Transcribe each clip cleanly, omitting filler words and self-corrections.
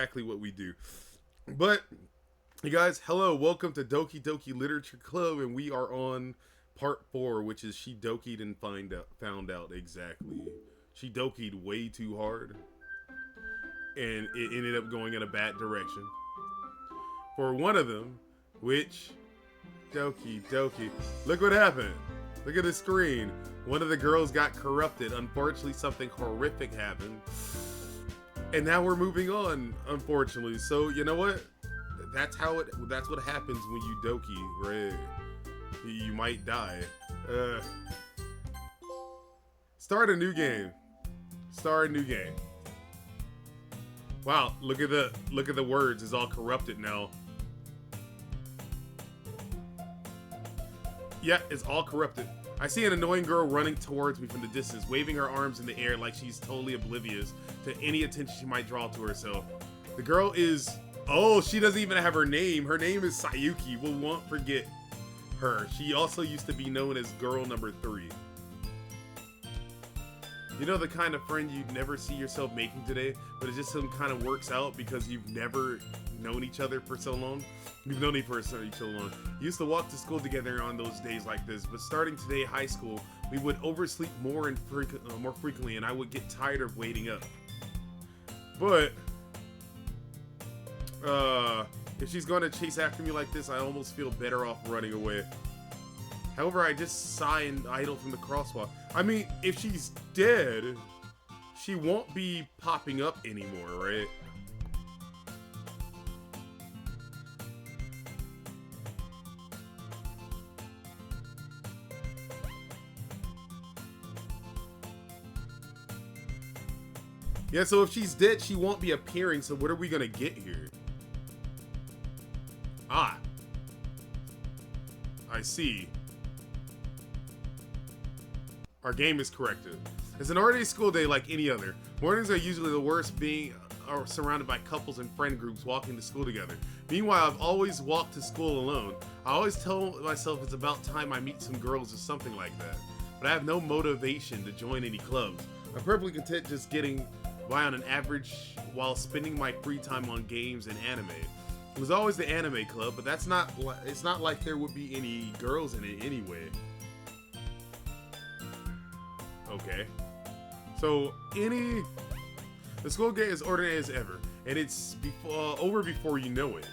exactly what we do. But you guys, hello, welcome to Doki Doki Literature Club, and we are on part 4, which is she dokied and found out exactly. She dokied way too hard, and it ended up going in a bad direction. For one of them, which Doki Doki, look what happened. Look at the screen. One of the girls got corrupted. Unfortunately, something horrific happened. And now we're moving on, unfortunately. So you know what? That's what happens when you doki, right? You might die. Uh, Start a new game. Start a new game. Wow, look at the words. It's all corrupted now. Yeah, it's all corrupted. I see an annoying girl running towards me from the distance, waving her arms in the air like she's totally oblivious to any attention she might draw to herself. The girl is... Oh, she doesn't even have her name. Her name is Sayuki. We won't forget her. She also used to be known as girl number 3. You know the kind of friend you'd never see yourself making today, but it just some kind of works out because you've never known each other for so long? We've known each other for so long. We used to walk to school together on those days like this, but starting today, high school, we would oversleep more frequently, and I would get tired of waiting up. But if she's going to chase after me like this, I almost feel better off running away. However, I just sigh and idle from the crosswalk. I mean, if she's dead, she won't be popping up anymore, right? Yeah, so if she's dead, she won't be appearing, so what are we gonna get here? Ah. I see. Our game is corrected. It's an ordinary school day like any other. Mornings are usually the worst, being surrounded by couples and friend groups walking to school together. Meanwhile, I've always walked to school alone. I always tell myself it's about time I meet some girls or something like that. But I have no motivation to join any clubs. I'm perfectly content just getting by on an average while spending my free time on games and anime. It was always the anime club, but it's not like there would be any girls in it anyway. Okay. So, the school gate is ordinary as ever, and it's over before you know it.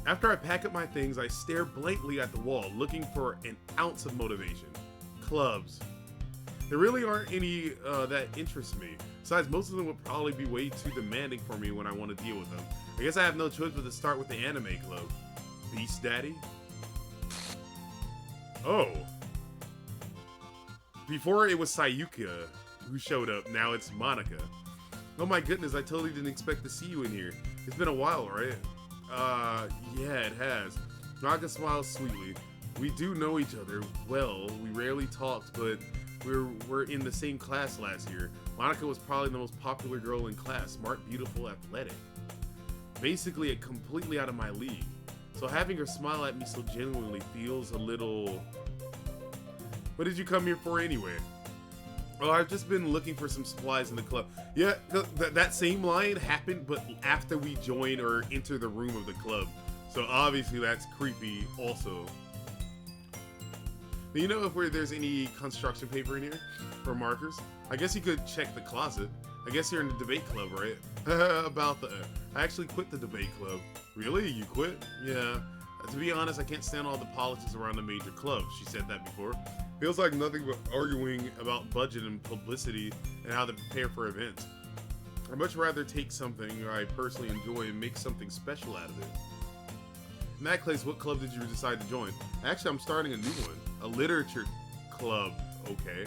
After I pack up my things, I stare blankly at the wall, looking for an ounce of motivation. Clubs. There really aren't any that interest me. Besides, most of them would probably be way too demanding for me when I want to deal with them. I guess I have no choice but to start with the anime club. Beast Daddy? Oh. Before it was Sayuka who showed up, now it's Monica. Oh my goodness, I totally didn't expect to see you in here. It's been a while, right? Yeah, it has. Monica smiles sweetly. We do know each other well. We rarely talked, but we're in the same class last year. Monica was probably the most popular girl in class. Smart, beautiful, athletic. Basically, completely out of my league. So having her smile at me so genuinely feels a little... What did you come here for anyway? Oh, I've just been looking for some supplies in the club. Yeah, that same line happened, but after we join or enter the room of the club. So obviously that's creepy also. But you know if there's any construction paper in here? Or markers? I guess you could check the closet. I guess you're in the debate club, right? I actually quit the debate club. Really? You quit? Yeah. To be honest, I can't stand all the politics around the major clubs. She said that before. Feels like nothing but arguing about budget and publicity and how to prepare for events. I'd much rather take something I personally enjoy and make something special out of it. In that case, what club did you decide to join? Actually, I'm starting a new one. A literature club. Okay.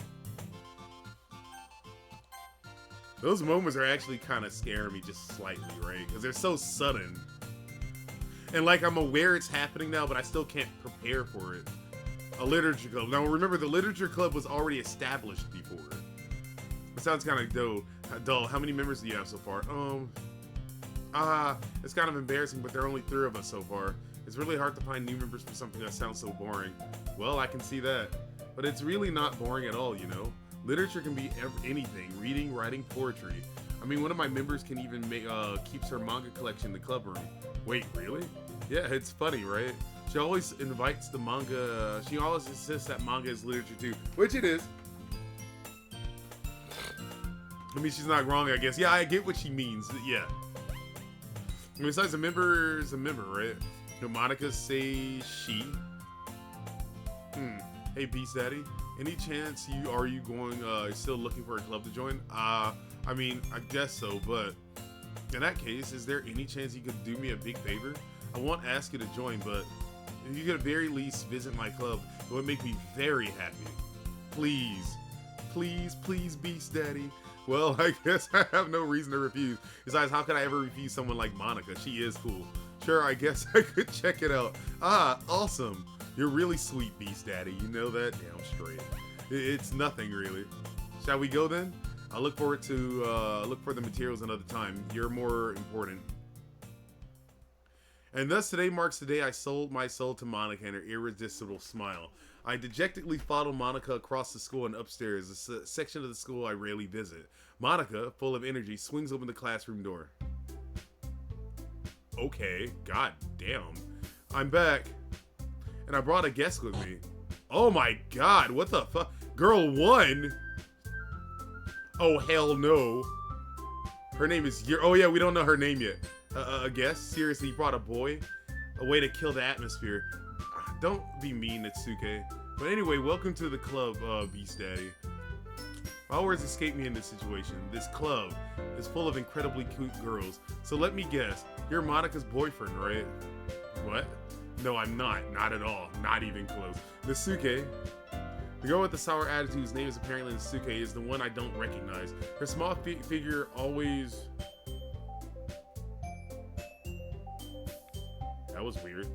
Those moments are actually kind of scaring me just slightly, right? Because they're so sudden. And like, I'm aware it's happening now, but I still can't prepare for it. A literature club. Now remember, the literature club was already established before. It sounds kind of dull. How many members do you have so far? It's kind of embarrassing, but there are only 3 of us so far. It's really hard to find new members for something that sounds so boring. Well, I can see that. But it's really not boring at all, you know? Literature can be anything. Reading, writing, poetry. I mean, one of my members can even make keeps her manga collection in the club room. Wait, really? Yeah, it's funny, right? She always invites the manga. She always insists that manga is literature too, which it is. I mean, she's not wrong, I guess. Yeah, I get what she means. Yeah. And besides, a member is a member, right? No, Monica say she. Hey, Beast Daddy. Any chance are you going still looking for a club to join? I mean, I guess so, but in that case, is there any chance you could do me a big favor? I won't ask you to join, but if you could at very least visit my club, it would make me very happy. Please, please, please, Beast Daddy. Well, I guess I have no reason to refuse. Besides, how could I ever refuse someone like Monica? She is cool. Sure, I guess I could check it out. Ah, awesome. You're really sweet, Beast Daddy. You know that? Damn straight. It's nothing, really. Shall we go then? I'll look forward to look for the materials another time. You're more important. And thus today marks the day I sold my soul to Monica and her irresistible smile. I dejectedly follow Monica across the school and upstairs, a section of the school I rarely visit. Monica, full of energy, swings open the classroom door. Okay, god damn. I'm back. And I brought a guest with me. Oh my god, what the fuck? Girl 1? Oh, hell no. Her name is Yuri. Oh yeah, we don't know her name yet. A guest? Seriously, you brought a boy? A way to kill the atmosphere. Don't be mean, Natsuke. But anyway, welcome to the club, Beast Daddy. My words escape me in this situation. This club is full of incredibly cute girls. So let me guess, you're Monica's boyfriend, right? What? No, I'm not. Not at all. Not even close. Natsuke. The girl with the sour attitude, whose name is apparently Natsuke, is the one I don't recognize. Her small figure always... That was weird.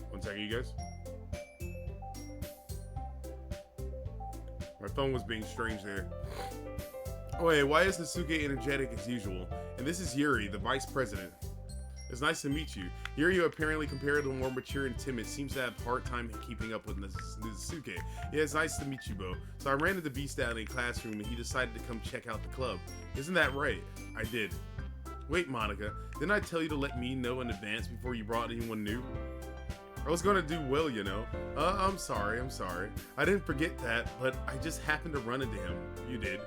One second, you guys. My phone was being strange there. Oh wait, why is Natsuke energetic as usual? And this is Yuri, the vice president. It's nice to meet you. Yuri, apparently comparatively more mature and timid, seems to have a hard time keeping up with Natsuke. Yeah, it's nice to meet you, Bo. So I ran into Beast Daddy in the classroom and he decided to come check out the club. Isn't that right? I did. Wait, Monica, didn't I tell you to let me know in advance before you brought anyone new? I was gonna do well, you know. I'm sorry. I didn't forget that, but I just happened to run into him. You did.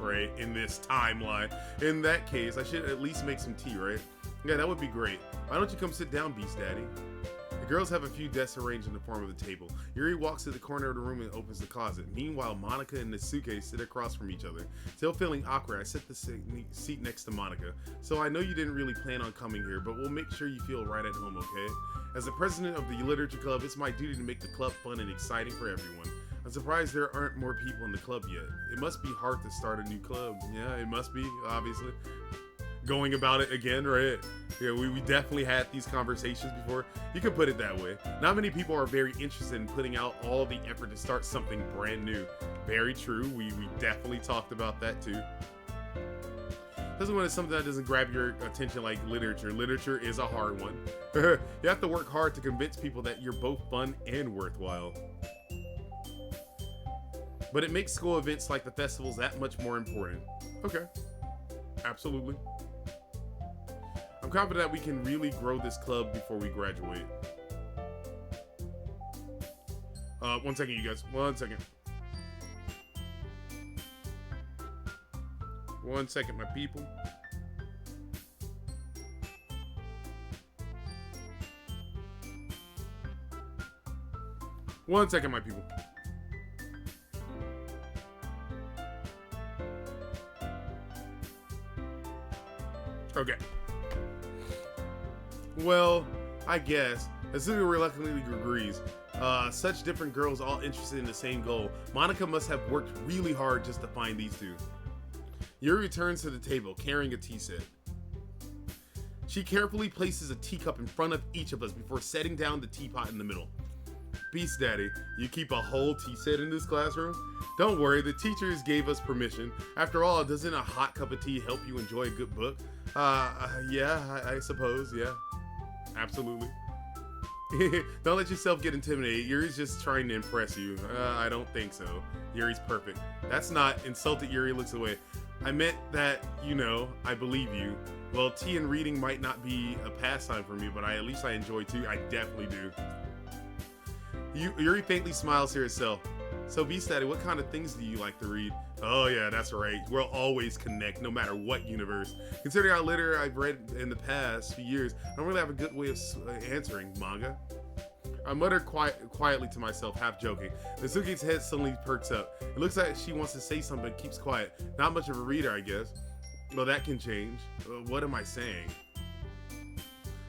Right, in this timeline. In that case, I should at least make some tea, right? Yeah, that would be great. Why don't you come sit down, Beast Daddy? The girls have a few desks arranged in the form of a table. Yuri walks to the corner of the room and opens the closet. Meanwhile, Monica and Natsuke sit across from each other. Still feeling awkward, I sit the seat next to Monica. So I know you didn't really plan on coming here, but we'll make sure you feel right at home, okay? As the president of the Literature Club, it's my duty to make the club fun and exciting for everyone. I'm surprised there aren't more people in the club yet. It must be hard to start a new club. Yeah, it must be, obviously. Going about it again, right? Yeah, we definitely had these conversations before. You can put it that way. Not many people are very interested in putting out all the effort to start something brand new. Very true. We definitely talked about that too. Especially when it's something that doesn't grab your attention like literature. Literature is a hard one. You have to work hard to convince people that you're both fun and worthwhile. But it makes school events like the festivals that much more important. Okay. Absolutely. I'm confident that we can really grow this club before we graduate. One second, you guys. 1 second. 1 second, my people. One second, my people. Okay. Well, I guess. Asuka reluctantly agrees. Such different girls all interested in the same goal. Monica must have worked really hard just to find these two. Yuri returns to the table, carrying a tea set. She carefully places a teacup in front of each of us before setting down the teapot in the middle. Beast Daddy, you keep a whole tea set in this classroom? Don't worry, the teachers gave us permission. After all, doesn't a hot cup of tea help you enjoy a good book? Yeah, I suppose, yeah. Absolutely. Don't let yourself get intimidated. Yuri's just trying to impress you. I don't think so. Yuri's perfect. That's not. Insulted Yuri looks away. I meant that, you know, I believe you. Well, tea and reading might not be a pastime for me, but at least I enjoy too. I definitely do. Yuri faintly smiles to herself. So, Beast Daddy, what kind of things do you like to read? Oh yeah, that's right. We'll always connect, no matter what universe. Considering how little I've read in the past few years, I don't really have a good way of answering manga. I mutter quietly to myself, half joking. Natsuki's head suddenly perks up. It looks like she wants to say something, but keeps quiet. Not much of a reader, I guess. Well, that can change. What am I saying?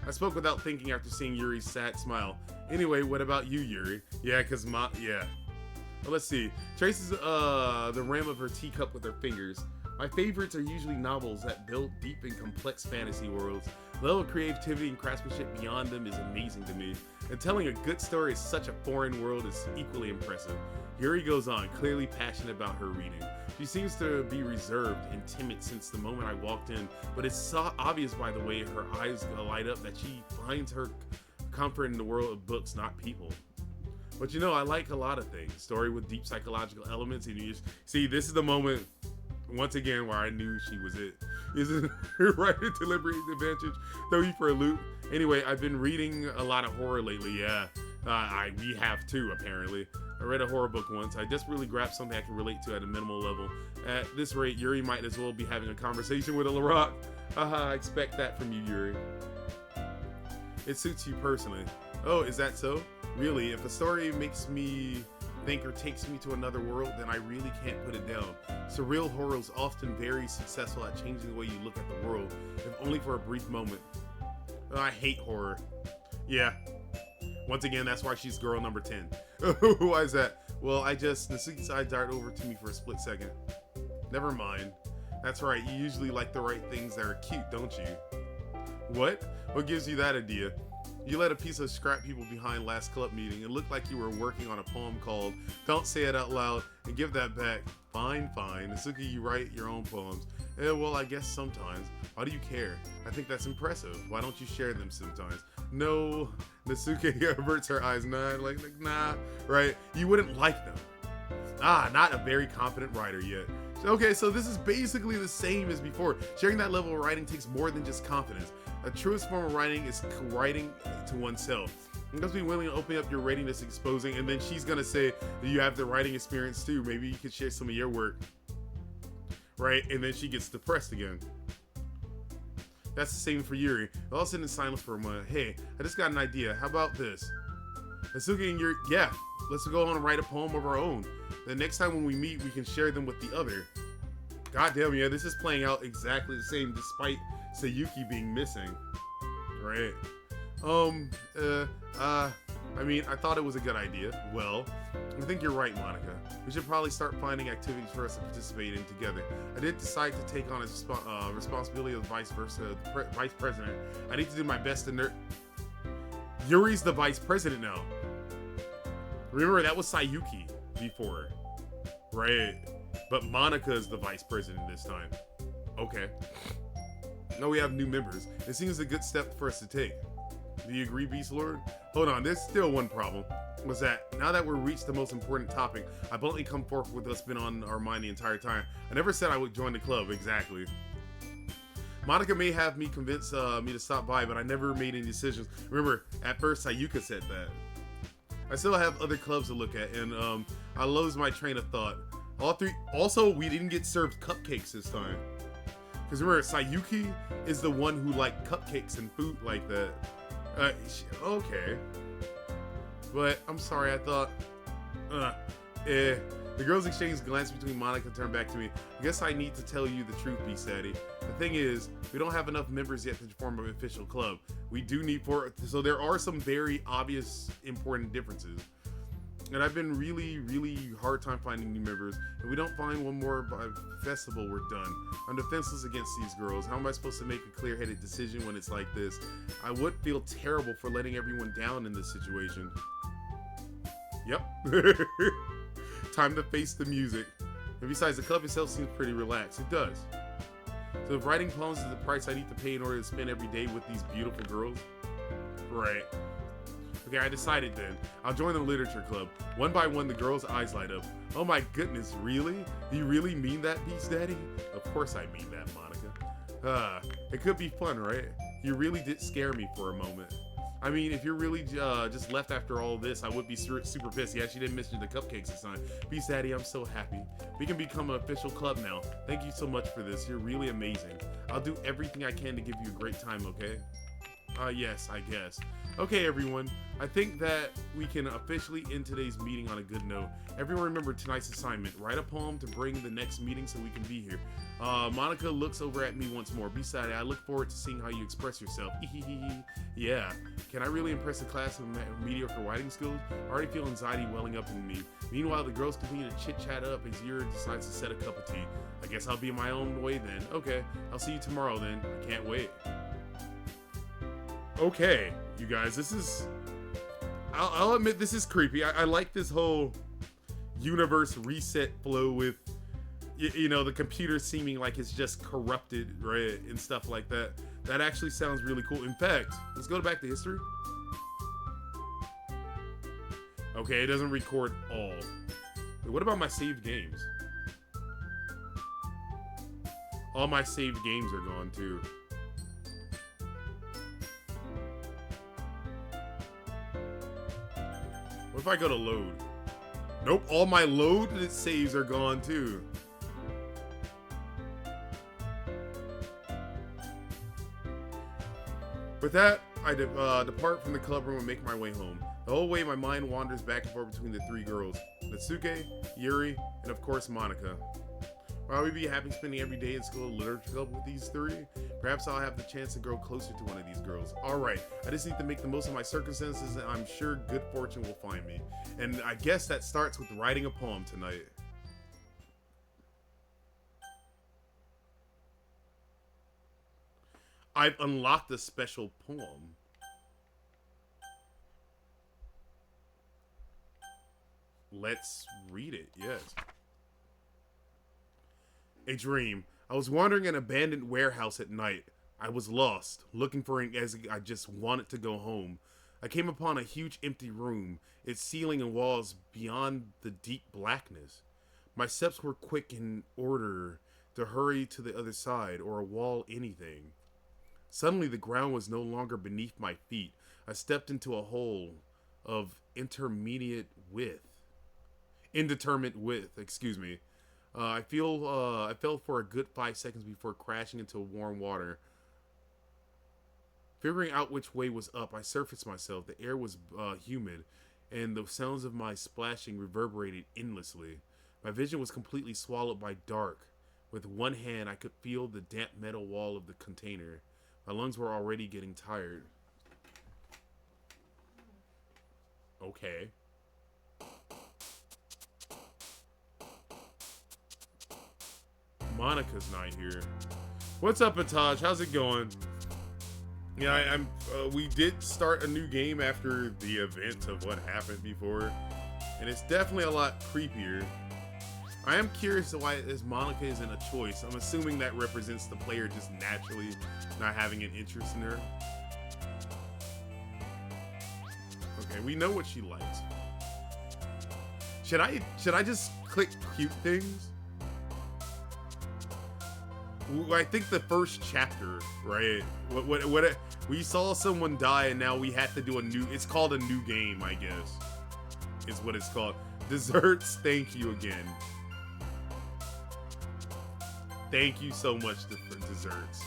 I spoke without thinking after seeing Yuri's sad smile. Anyway, what about you, Yuri? Yeah, yeah. Well, let's see. Traces the rim of her teacup with her fingers. My favorites are usually novels that build deep and complex fantasy worlds. The level of creativity and craftsmanship beyond them is amazing to me. And telling a good story in such a foreign world is equally impressive. Yuri goes on, clearly passionate about her reading. She seems to be reserved and timid since the moment I walked in, but it's so obvious by the way her eyes light up that she finds her comfort in the world of books, not people. But you know, I like a lot of things. Story with deep psychological elements, and you see, this is the moment, once again, where I knew she was it. Isn't her writer deliberate advantage? Throw you for a loop. Anyway, I've been reading a lot of horror lately, yeah. We have too, apparently. I read a horror book once. I desperately grabbed something I can relate to at a minimal level. At this rate, Yuri might as well be having a conversation with a LaRock. Haha, I expect that from you, Yuri. It suits you personally. Oh, is that so? Really, if a story makes me think or takes me to another world, then I really can't put it down. Surreal horror is often very successful at changing the way you look at the world, if only for a brief moment. Oh, I hate horror. Yeah. Once again, that's why she's girl number 10. Why is that? Well, Natsuki's eye darted over to me for a split second. Never mind. That's right, you usually like the right things that are cute, don't you? What? What gives you that idea? You let a piece of scrap people behind last club meeting. It looked like you were working on a poem called Don't Say It Out Loud and Give That Back. Fine. Natsuki, you write your own poems. Well, I guess sometimes. Why do you care? I think that's impressive. Why don't you share them sometimes? No. Natsuki averts her eyes. Nah, right? You wouldn't like them. Not a very confident writer yet. Okay, so this is basically the same as before. Sharing that level of writing takes more than just confidence. A truest form of writing is writing to oneself. You must be willing to open up your readiness exposing, and then she's gonna say that you have the writing experience too. Maybe you could share some of your work. Right? And then she gets depressed again. That's the same for Yuri. I'll sit in silence for a moment. Hey, I just got an idea. How about this? Natsuki and Yuri, yeah, let's go on and write a poem of our own. The next time when we meet, we can share them with the other. God damn, yeah, this is playing out exactly the same despite Sayuki being missing. Right. I mean, I thought it was a good idea. Well, I think you're right, Monica. We should probably start finding activities for us to participate in together. I did decide to take on a responsibility of vice president. I need to do my best to Yuri's the vice president now. Remember, that was Sayuki before. Right. But Monica is the vice president this time. Okay. Now we have new members. It seems a good step for us to take. Do you agree, Beast Lord? Hold on, there's still one problem. Was that now that we've reached the most important topic, I bluntly come forth with what's been on our mind the entire time. I never said I would join the club, exactly. Monica may have me convince me to stop by, but I never made any decisions. Remember, at first Sayuka said that. I still have other clubs to look at, and I lose my train of thought. Also, we didn't get served cupcakes this time. Because remember, Sayuki is the one who liked cupcakes and food like that. Okay. But, I'm sorry, I thought... The girls exchanged glance between Monica and turned back to me. I guess I need to tell you the truth, Beast Daddy. The thing is, we don't have enough members yet to form an official club. We do need 4... So there are some very obvious, important differences. And I've been really hard time finding new members. If we don't find one more by festival, we're done. I'm defenseless against these girls. How am I supposed to make a clear-headed decision when it's like this? I would feel terrible for letting everyone down in this situation. Yep. Time to face the music. And besides, the club itself seems pretty relaxed. It does. So if writing poems is the price I need to pay in order to spend every day with these beautiful girls? Right. Okay, I decided then. I'll join the literature club. One by one, the girls' eyes light up. Oh my goodness, really? Do you really mean that, Beast Daddy? Of course I mean that, Monica. It could be fun, right? You really did scare me for a moment. I mean, if you're really just left after all this, I would be super pissed. Yeah, she didn't mention the cupcakes this time. Beast Daddy, I'm so happy. We can become an official club now. Thank you so much for this. You're really amazing. I'll do everything I can to give you a great time, okay? Yes, I guess. Okay, everyone. I think that we can officially end today's meeting on a good note. Everyone remember tonight's assignment. Write a poem to bring the next meeting so we can be here. Monica looks over at me once more. Beside it, I look forward to seeing how you express yourself. Yeah. Can I really impress the class with mediocre writing skills? I already feel anxiety welling up in me. Meanwhile, the girls continue to chit-chat up as Yuri decides to set a cup of tea. I guess I'll be my own way then. Okay, I'll see you tomorrow then. I can't wait. Okay, you guys, this is... I'll admit this is creepy. I like this whole universe reset flow with, you know, the computer seeming like it's just corrupted, right, and stuff like that. That actually sounds really cool. In fact, let's go back to history. Okay, it doesn't record all. Wait, what about my saved games? All my saved games are gone too. What if I go to load? Nope, all my loaded saves are gone too. With that, I depart from the club room and make my way home. The whole way, my mind wanders back and forth between the three girls. Natsuke, Yuri, and of course Monica. Will I be happy spending every day in school literature club with these three? Perhaps I'll have the chance to grow closer to one of these girls. Alright, I just need to make the most of my circumstances and I'm sure good fortune will find me. And I guess that starts with writing a poem tonight. I've unlocked a special poem. Let's read it, yes. A dream. I was wandering an abandoned warehouse at night. I was lost, looking for it as I just wanted to go home. I came upon a huge empty room, its ceiling and walls beyond the deep blackness. My steps were quick in order to hurry to the other side, or a wall anything. Suddenly the ground was no longer beneath my feet. I stepped into a hole of indeterminate width, excuse me. I fell for a good 5 seconds before crashing into warm water. Figuring out which way was up, I surfaced myself. The air was humid, and the sounds of my splashing reverberated endlessly. My vision was completely swallowed by dark. With one hand, I could feel the damp metal wall of the container. My lungs were already getting tired. Okay. Monica's not here. What's up, Ataj? How's it going? Yeah, we did start a new game after the event of what happened before, and it's definitely a lot creepier. I am curious why Monica isn't a choice. I'm assuming that represents the player just naturally not having an interest in her. Okay, we know what she likes. Should I just click cute things? I think the first chapter, right? What we saw someone die and now we have to do a new, it's called a new game, I guess. Is what it's called. Desserts, thank you again. Thank you so much for desserts.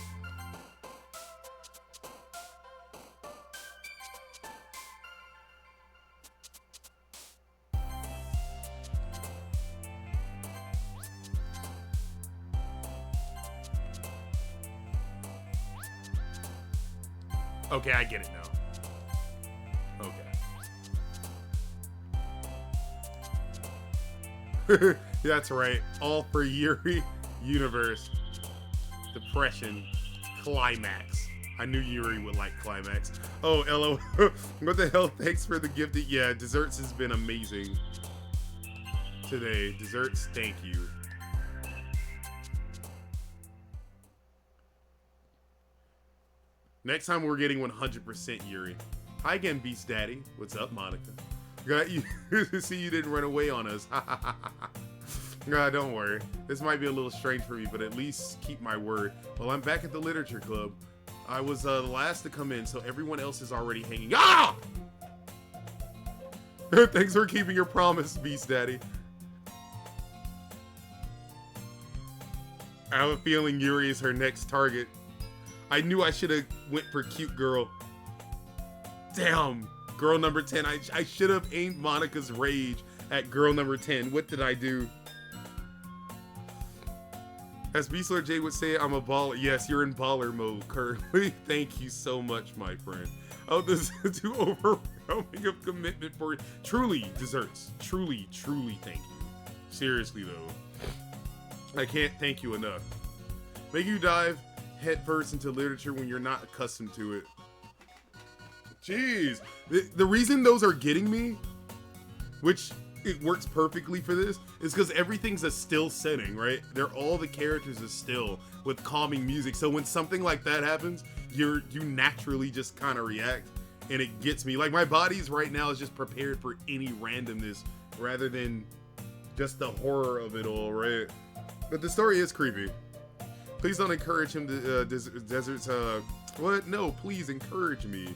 Okay, I get it now. Okay. That's right. All for Yuri Universe. Depression. Climax. I knew Yuri would like Climax. Oh, LO. What the hell? Thanks for the gift. Yeah, desserts has been amazing today. Desserts, thank you. Next time we're getting 100% Yuri. Hi again, Beast Daddy. What's up, Monica? Got you. See, you didn't run away on us. Nah, don't worry. This might be a little strange for me, but at least keep my word. Well, I'm back at the literature club. I was the last to come in, so everyone else is already hanging. Ah! Thanks for keeping your promise, Beast Daddy. I have a feeling Yuri is her next target. I knew I should have went for cute girl. Damn, girl number 10. I should have aimed Monica's rage at girl number 10. What did I do? As Beastler J would say, I'm a baller. Yes, you're in baller mode currently. Thank you so much, my friend. Oh, this is too overwhelming of commitment for it. Truly, desserts. Truly, truly thank you. Seriously, though. I can't thank you enough. Make you dive headfirst into literature when you're not accustomed to it. Jeez. The reason those are getting me, which it works perfectly for this, is because everything's a still setting, right? All the characters are still with calming music. So when something like that happens, you naturally just kind of react, and it gets me. Like, my body's right now is just prepared for any randomness rather than just the horror of it all, right? But the story is creepy. Please don't encourage him to deserts. What? No, please encourage me,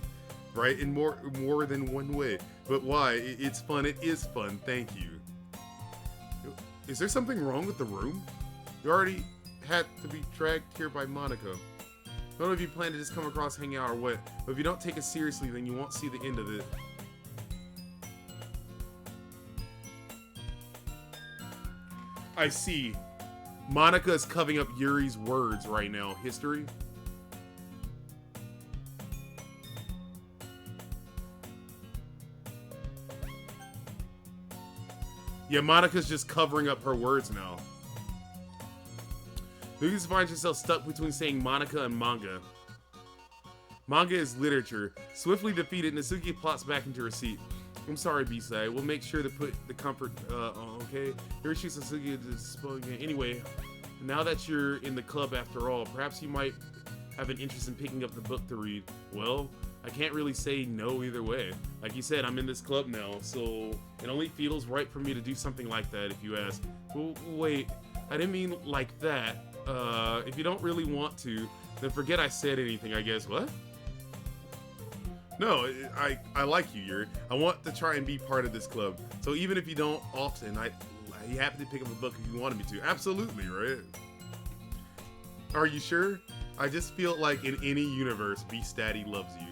right? In more than one way. But why? It's fun. It is fun. Thank you. Is there something wrong with the room? You already had to be dragged here by Monica. I don't know if you plan to just come across, hang out, or what. But if you don't take it seriously, then you won't see the end of it. I see. Monica is covering up Yuri's words right now. History. Yeah, Monica's just covering up her words now. You just find yourself stuck between saying Monica and manga. Manga is literature. Swiftly defeated, Natsuki plots back into her seat. I'm sorry, B-side. We'll make sure to put the comfort, okay? Hiroshi Sasuke is spoken. Anyway, now that you're in the club after all, perhaps you might have an interest in picking up the book to read. Well, I can't really say no either way. Like you said, I'm in this club now, so it only feels right for me to do something like that, if you ask. Well, wait, I didn't mean like that. If you don't really want to, then forget I said anything, I guess. What? No, I like you, Yuri. I want to try and be part of this club. So even if you don't often, you happy to pick up a book if you wanted me to. Absolutely, right? Are you sure? I just feel like in any universe, Beast Daddy loves you.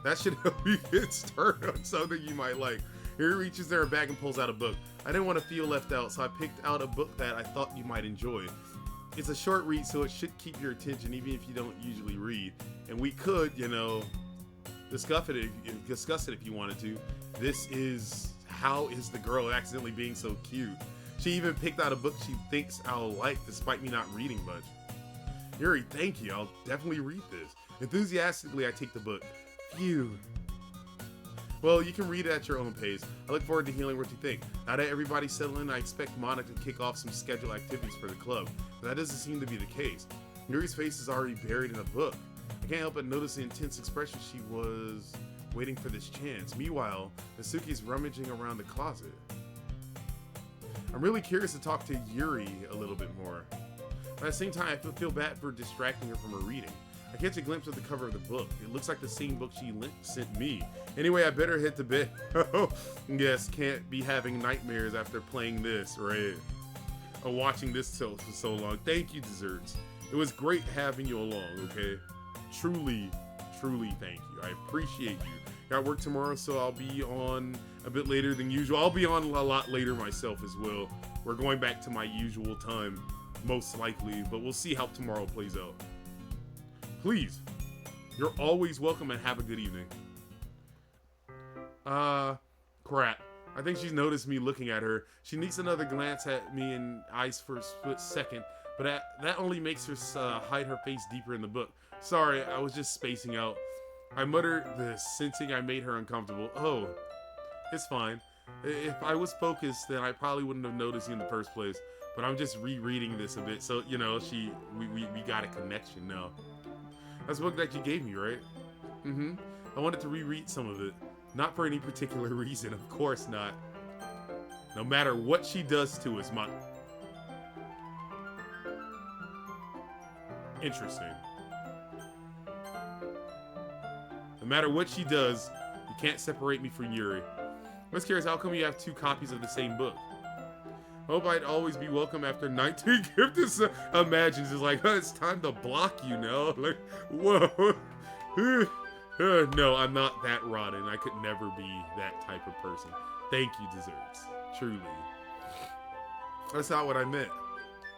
That should help you get started on something you might like. Yuri reaches in her bag and pulls out a book. I didn't want to feel left out, so I picked out a book that I thought you might enjoy. It's a short read, so it should keep your attention even if you don't usually read. And we could, you know, discuss it if you wanted to. This is How Is the Girl Accidentally Being So Cute. She even picked out a book she thinks I'll like despite me not reading much. Yuri, thank you. I'll definitely read this. Enthusiastically, I take the book. Phew. Well, you can read it at your own pace. I look forward to hearing what you think. Now that everybody's settled in, I expect Monica to kick off some scheduled activities for the club, but that doesn't seem to be the case. Yuri's face is already buried in a book. I can't help but notice the intense expression she was waiting for this chance. Meanwhile, Natsuki's rummaging around the closet. I'm really curious to talk to Yuri a little bit more. But at the same time, I feel bad for distracting her from her reading. I catch a glimpse of the cover of the book. It looks like the same book she sent me. Anyway, I better head to bed. Yes, can't be having nightmares after playing this, right? Or watching this for so long. Thank you, Desserts. It was great having you along, okay? Truly, truly thank you. I appreciate you. Got work tomorrow, so I'll be on a bit later than usual. I'll be on a lot later myself as well. We're going back to my usual time, most likely, but we'll see how tomorrow plays out. Please, you're always welcome and have a good evening. Crap. I think she's noticed me looking at her. She sneaks another glance at me in eyes for a split second, but that only makes her hide her face deeper in the book. Sorry, I was just spacing out. I muttered this, sensing I made her uncomfortable. Oh, it's fine. If I was focused, then I probably wouldn't have noticed you in the first place. But I'm just rereading this a bit, so, you know, we got a connection now. That's the book that you gave me, right? Mm-hmm. I wanted to reread some of it. Not for any particular reason, of course not. No matter what she does to us, Interesting. No matter what she does, you can't separate me from Yuri. I'm just curious, how come you have 2 copies of the same book? Hope I'd always be welcome after 19 gifts. Imagines it's like, oh, it's time to block you now. Like, whoa. No, I'm not that rotten. I could never be that type of person. Thank you, desserts. Truly. That's not what I meant.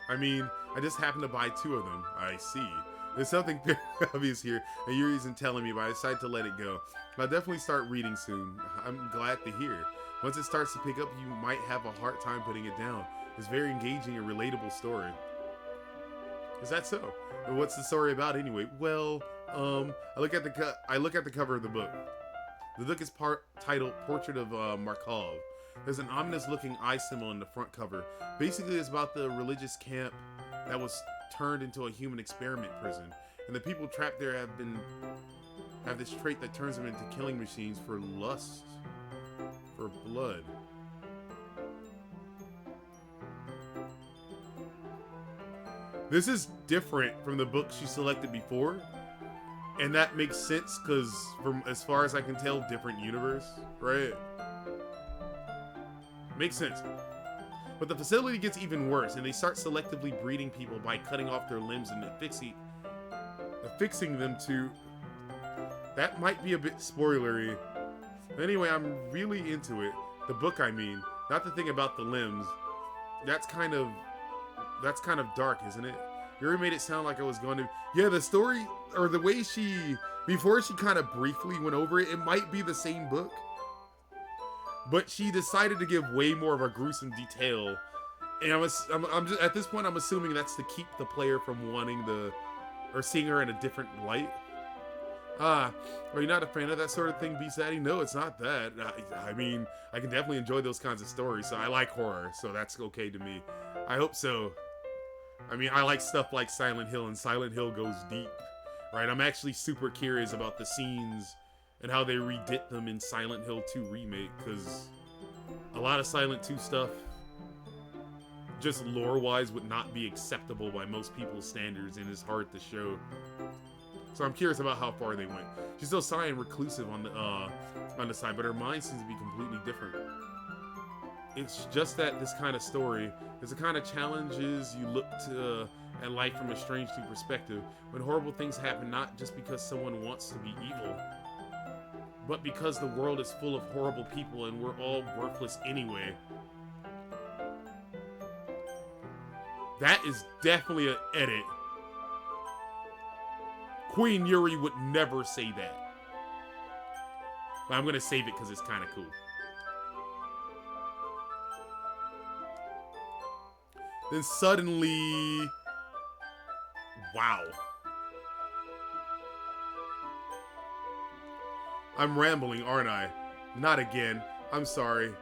I mean, I just happened to buy 2 of them. I see. There's something very obvious here, and Yuri isn't telling me, but I decided to let it go. I'll definitely start reading soon. I'm glad to hear. Once it starts to pick up, you might have a hard time putting it down. It's very engaging and relatable story. Is that so? What's the story about anyway? Well, I look at the cover of the book. The book is titled Portrait of Markov. There's an ominous-looking eye symbol in the front cover. Basically, it's about the religious camp that was turned into a human experiment prison, and the people trapped there have this trait that turns them into killing machines for lust, for blood. This is different from the book she selected before, and that makes sense because, from as far as I can tell, different universe, right? Makes sense. But the facility gets even worse, and they start selectively breeding people by cutting off their limbs and affixing them to... That might be a bit spoilery. Anyway, I'm really into it. The book, I mean. Not the thing about the limbs. That's kind of dark, isn't it? Yuri made it sound like I was going to... Yeah, the story, or the way she... Before she kind of briefly went over it, it might be the same book. But she decided to give way more of a gruesome detail. And I'm just, at this point, I'm assuming that's to keep the player from wanting or seeing her in a different light. Are you not a fan of that sort of thing, B-Saddy? No, it's not that. I mean, I can definitely enjoy those kinds of stories, so I like horror, so that's okay to me. I hope so. I mean, I like stuff like Silent Hill, and Silent Hill goes deep, right? I'm actually super curious about the scenes and how they redid them in Silent Hill 2 Remake, because a lot of Silent 2 stuff, just lore-wise, would not be acceptable by most people's standards, and is hard to show. So I'm curious about how far they went. She's still shy and reclusive on the side, but her mind seems to be completely different. It's just that this kind of story is the kind of challenges you look to at life from a strange new perspective, when horrible things happen not just because someone wants to be evil, but because the world is full of horrible people and we're all worthless anyway. That is definitely an edit. Queen Yuri would never say that. But I'm going to save it because it's kind of cool. Then suddenly... Wow. I'm rambling, aren't I? Not again. I'm sorry.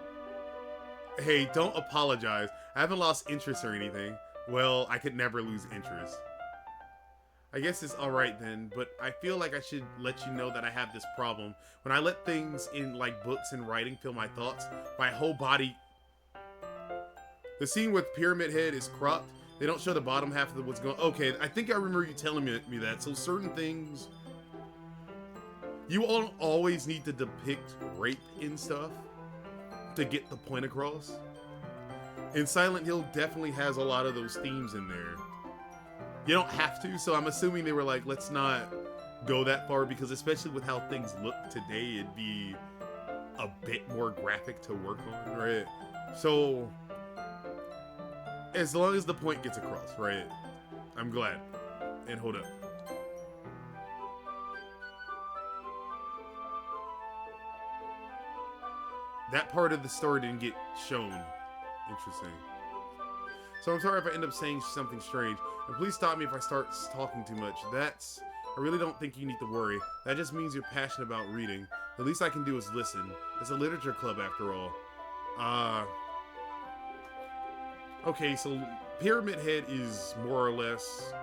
Hey, don't apologize. I haven't lost interest or anything. Well, I could never lose interest. I guess it's alright then, but I feel like I should let you know that I have this problem. When I let things in, like books and writing, fill my thoughts, my whole body... The scene with Pyramid Head is cropped. They don't show the bottom half of what's going... Okay, I think I remember you telling me that. So certain things... You don't always need to depict rape and stuff to get the point across. And Silent Hill definitely has a lot of those themes in there. You don't have to, so I'm assuming they were like, let's not go that far, because especially with how things look today, it'd be a bit more graphic to work on, right? So, as long as the point gets across, right? I'm glad. And hold up. That part of the story didn't get shown. Interesting. So I'm sorry if I end up saying something strange. And please stop me if I start talking too much. I really don't think you need to worry. That just means you're passionate about reading. The least I can do is listen. It's a literature club after all. Okay, so Pyramid Head is more or less,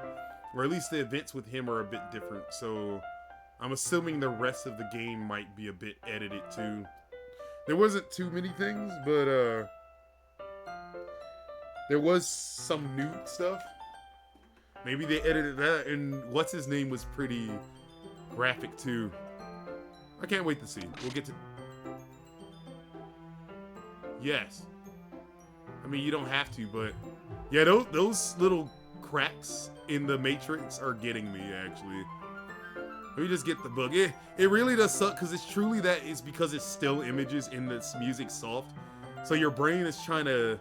or at least the events with him are a bit different. So I'm assuming the rest of the game might be a bit edited too. There wasn't too many things, but there was some new stuff. Maybe they edited that, and what's his name was pretty graphic too. I can't wait to see. We'll get to... Yes. I mean, you don't have to, but... Yeah, those little cracks in the Matrix are getting me, actually. Let me just get the book. It really does suck, because it's truly that it's because it's still images and this music's soft. So your brain is trying to...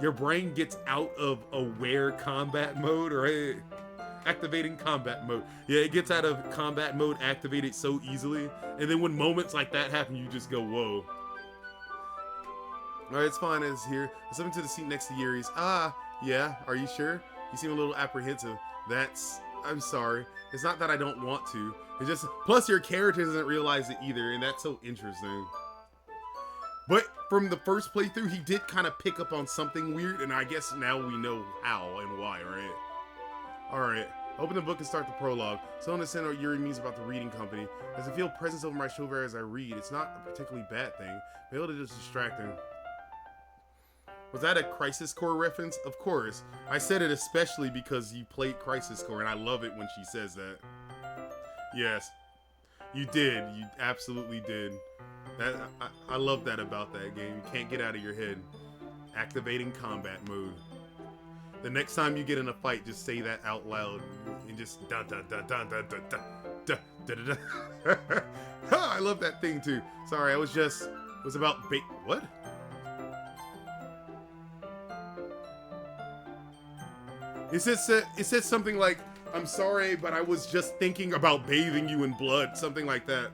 Your brain gets out of aware combat mode, right? Activating combat mode. Yeah, it gets out of combat mode activated so easily. And then when moments like that happen, you just go, whoa. Alright, it's fine, it's here. There's something to the seat next to Yuri's. Ah, yeah, are you sure? You seem a little apprehensive. I'm sorry. It's not that I don't want to. It's just, plus your character doesn't realize it either, and that's so interesting. But from the first playthrough, he did kind of pick up on something weird, and I guess now we know how and why, right? Alright, open the book and start the prologue. So understand what Yuri means about the reading company. As I feel presence over my shoulder as I read, it's not a particularly bad thing. Maybe it'll just distract him. Was that a Crisis Core reference? Of course. I said it especially because you played Crisis Core, and I love it when she says that. Yes. You did. You absolutely did. I love that about that game. You can't get out of your head. Activating combat mode. The next time you get in a fight, just say that out loud and just da da da da da da da da da da da. I love that thing too. Sorry, it was about what? It said something like, "I'm sorry, but I was just thinking about bathing you in blood," something like that.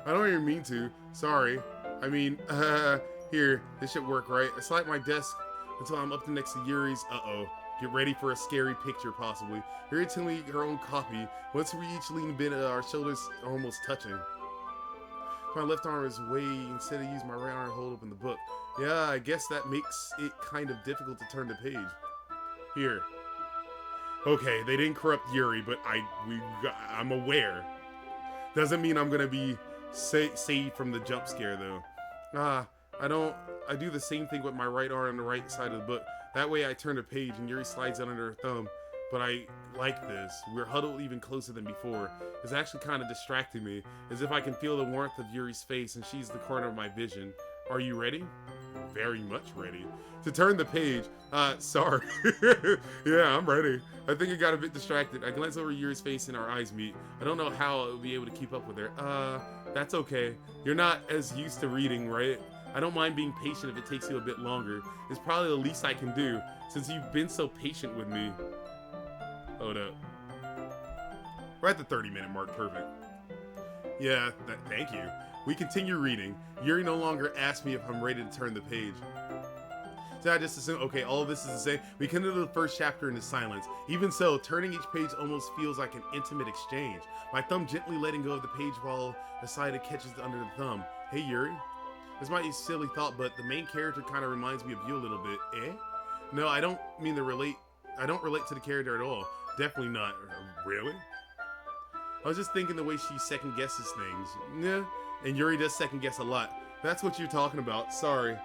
I don't even mean to. Sorry. I mean, here, this should work, right? I slide my desk until I'm up to next to Yuri's. Uh-oh. Get ready for a scary picture, possibly. Yuri telling me her own copy. Once we each lean a bit, our shoulders are almost touching. My left arm is way, instead of using my right arm to hold open the book. Yeah, I guess that makes it kind of difficult to turn the page. Here. Okay, they didn't corrupt Yuri, but I'm aware. Doesn't mean I'm gonna be saved from the jump scare, though. I do the same thing with my right arm on the right side of the book. That way I turn the page and Yuri slides it under her thumb. But I like this. We're huddled even closer than before. It's actually kind of distracting me, as if I can feel the warmth of Yuri's face and she's the corner of my vision. Are you ready? Very much ready. To turn the page, sorry. Yeah, I'm ready. I think I got a bit distracted. I glance over Yuri's face and our eyes meet. I don't know how I'll be able to keep up with her. That's okay. You're not as used to reading, right? I don't mind being patient if it takes you a bit longer. It's probably the least I can do, since you've been so patient with me. Hold up. We're at the 30-minute mark, perfect. Yeah, thank you. We continue reading. Yuri no longer asks me if I'm ready to turn the page. So I just assume, okay, all of this is the same. We continue the first chapter in the silence. Even so, turning each page almost feels like an intimate exchange. My thumb gently letting go of the page while the side it catches under the thumb. Hey, Yuri. This might be a silly thought, but the main character kind of reminds me of you a little bit. Eh? No, I don't mean to relate. I don't relate to the character at all. Definitely not. Really? I was just thinking the way she second guesses things. Yeah, and Yuri does second guess a lot. That's what you're talking about. Sorry.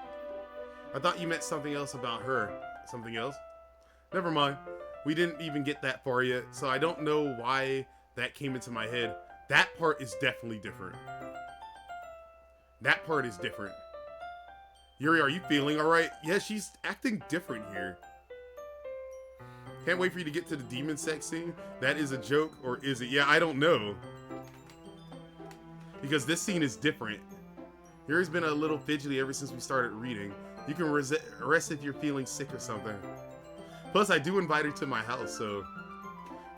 I thought you meant something else about her. Something else? Never mind. We didn't even get that far yet, so I don't know why that came into my head. That part is definitely different. That part is different. Yuri, are you feeling alright? Yeah, she's acting different here. Can't wait for you to get to the demon sex scene. That is a joke, or is it? Yeah, I don't know. Because this scene is different. Yuri's been a little fidgety ever since we started reading. You can rest if you're feeling sick or something. Plus, I do invite her to my house, so...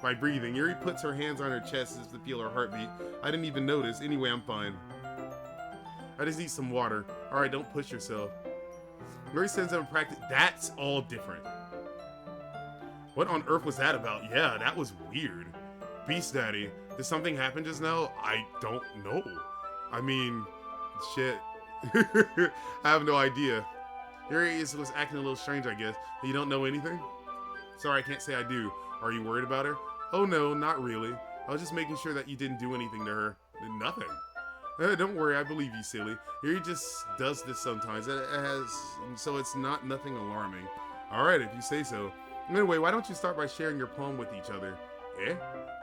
By breathing, Yuri puts her hands on her chest as to feel her heartbeat. I didn't even notice. Anyway, I'm fine. I just need some water. Alright, don't push yourself. Yuri sends them practice. That's all different. What on earth was that about? Yeah, that was weird. Beast Daddy, did something happen just now? I don't know. I mean, shit. I have no idea. Yuri was acting a little strange, I guess. You don't know anything? Sorry, I can't say I do. Are you worried about her? Oh no, not really. I was just making sure that you didn't do anything to her. Nothing. Don't worry, I believe you, silly. Yuri just does this sometimes. So it's not nothing alarming. Alright, if you say so. Anyway, why don't you start by sharing your poem with each other? Eh?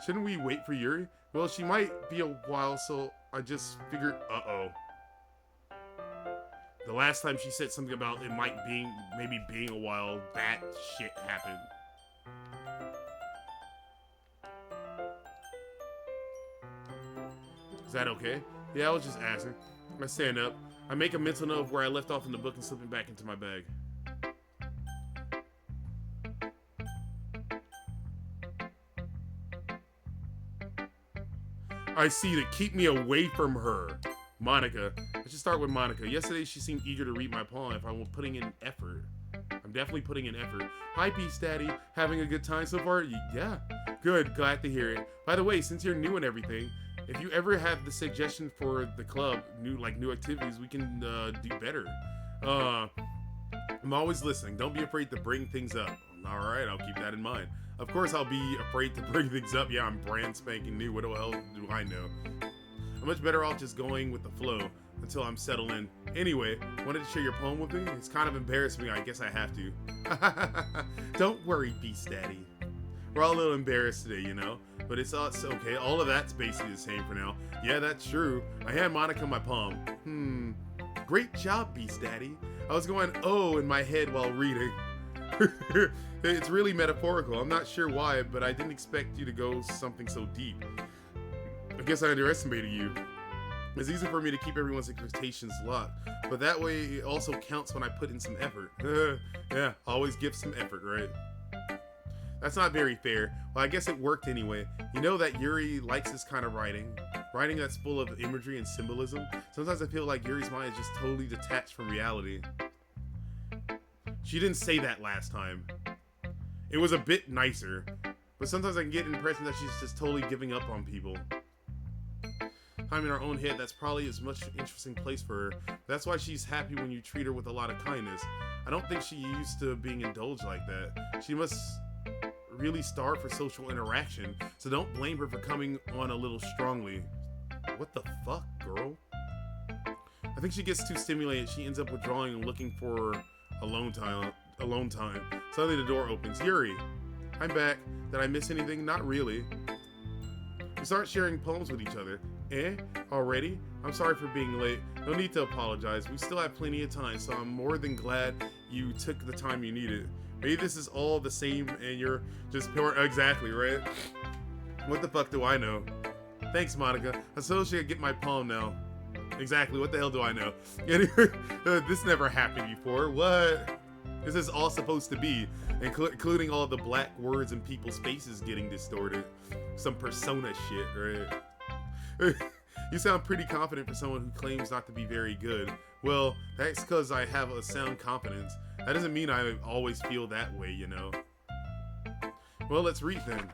Shouldn't we wait for Yuri? Well, she might be a while, so I just figured, uh-oh. The last time she said something about it maybe being a while, that shit happened. Is that okay? Yeah, I was just asking. I stand up. I make a mental note of where I left off in the book and slip it back into my bag. I see, to keep me away from her. Monica. I should start with Monica. Yesterday she seemed eager to read my poem if I was putting in effort. I'm definitely putting in effort. Hi, Peace Daddy. Having a good time so far? Yeah. Good. Glad to hear it. By the way, since you're new and everything, if you ever have the suggestion for the club, new activities, we can do better. I'm always listening. Don't be afraid to bring things up. All right, I'll keep that in mind. Of course, I'll be afraid to bring things up. Yeah, I'm brand spanking new. What the hell do I know? I'm much better off just going with the flow until I'm settled in. Anyway, wanted to share your poem with me? It's kind of embarrassing. I guess I have to. Don't worry, Beast Daddy. We're all a little embarrassed today, you know? But it's okay. All of that's basically the same for now. Yeah, that's true. I hand Monica my poem. Great job, Beast Daddy. I was going, oh, in my head while reading. It's really metaphorical. I'm not sure why, but I didn't expect you to go something so deep. I guess I underestimated you. It's easy for me to keep everyone's expectations locked, but that way it also counts when I put in some effort. Yeah, always give some effort, right? That's not very fair. Well, I guess it worked anyway. You know that Yuri likes this kind of writing that's full of imagery and symbolism. Sometimes I feel like Yuri's mind is just totally detached from reality. She didn't say that last time. It was a bit nicer, but sometimes I can get the impression that she's just totally giving up on people. Time in her own head, that's probably as much an interesting place for her. That's why she's happy when you treat her with a lot of kindness. I don't think she's used to being indulged like that. She must really starve for social interaction, so don't blame her for coming on a little strongly. What the fuck, girl? I think she gets too stimulated. She ends up withdrawing and looking for alone time. Suddenly the door opens. Yuri, I'm back. Did I miss anything? Not really. We start sharing poems with each other. Eh? Already? I'm sorry for being late. No need to apologize. We still have plenty of time, so I'm more than glad you took the time you needed. Maybe this is all the same and you're just pure. Exactly, right? What the fuck do I know? Thanks, Monica. I suppose I get my poem now. Exactly, what the hell do I know? This never happened before. What? This is all supposed to be, including all the black words and people's faces getting distorted. Some persona shit, right? You sound pretty confident for someone who claims not to be very good. Well, that's because I have a sound confidence. That doesn't mean I always feel that way, you know. Well, let's read then.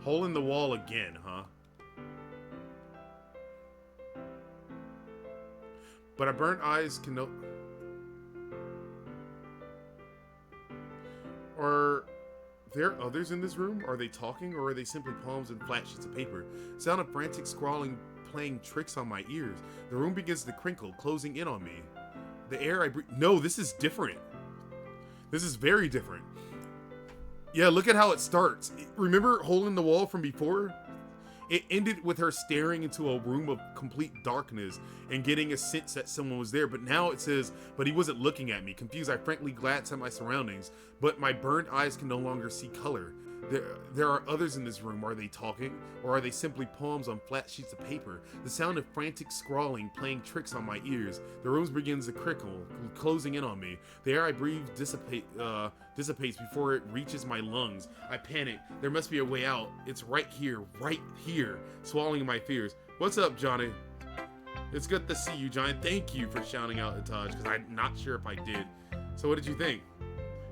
Hole in the wall again, huh? But our burnt eyes can know. Are there others in this room? Are they talking, or are they simply poems and flat sheets of paper? Sound of frantic scrawling playing tricks on my ears. The room begins to crinkle, closing in on me. The air I breathe. No, this is different. This is very different. Yeah, look at how it starts. Remember Hole in the Wall from before? It ended with her staring into a room of complete darkness and getting a sense that someone was there. But now it says, but he wasn't looking at me. Confused, I frankly glanced at my surroundings, but my burned eyes can no longer see color. There are others in this room. Are they talking? Or are they simply poems on flat sheets of paper? The sound of frantic scrawling playing tricks on my ears. The room begins to crinkle, closing in on me. The air I breathe dissipates before it reaches my lungs. I panic. There must be a way out. It's right here, swallowing my fears. What's up, Johnny? It's good to see you, Johnny. Thank you for shouting out at Taj, because I'm not sure if I did. So what did you think?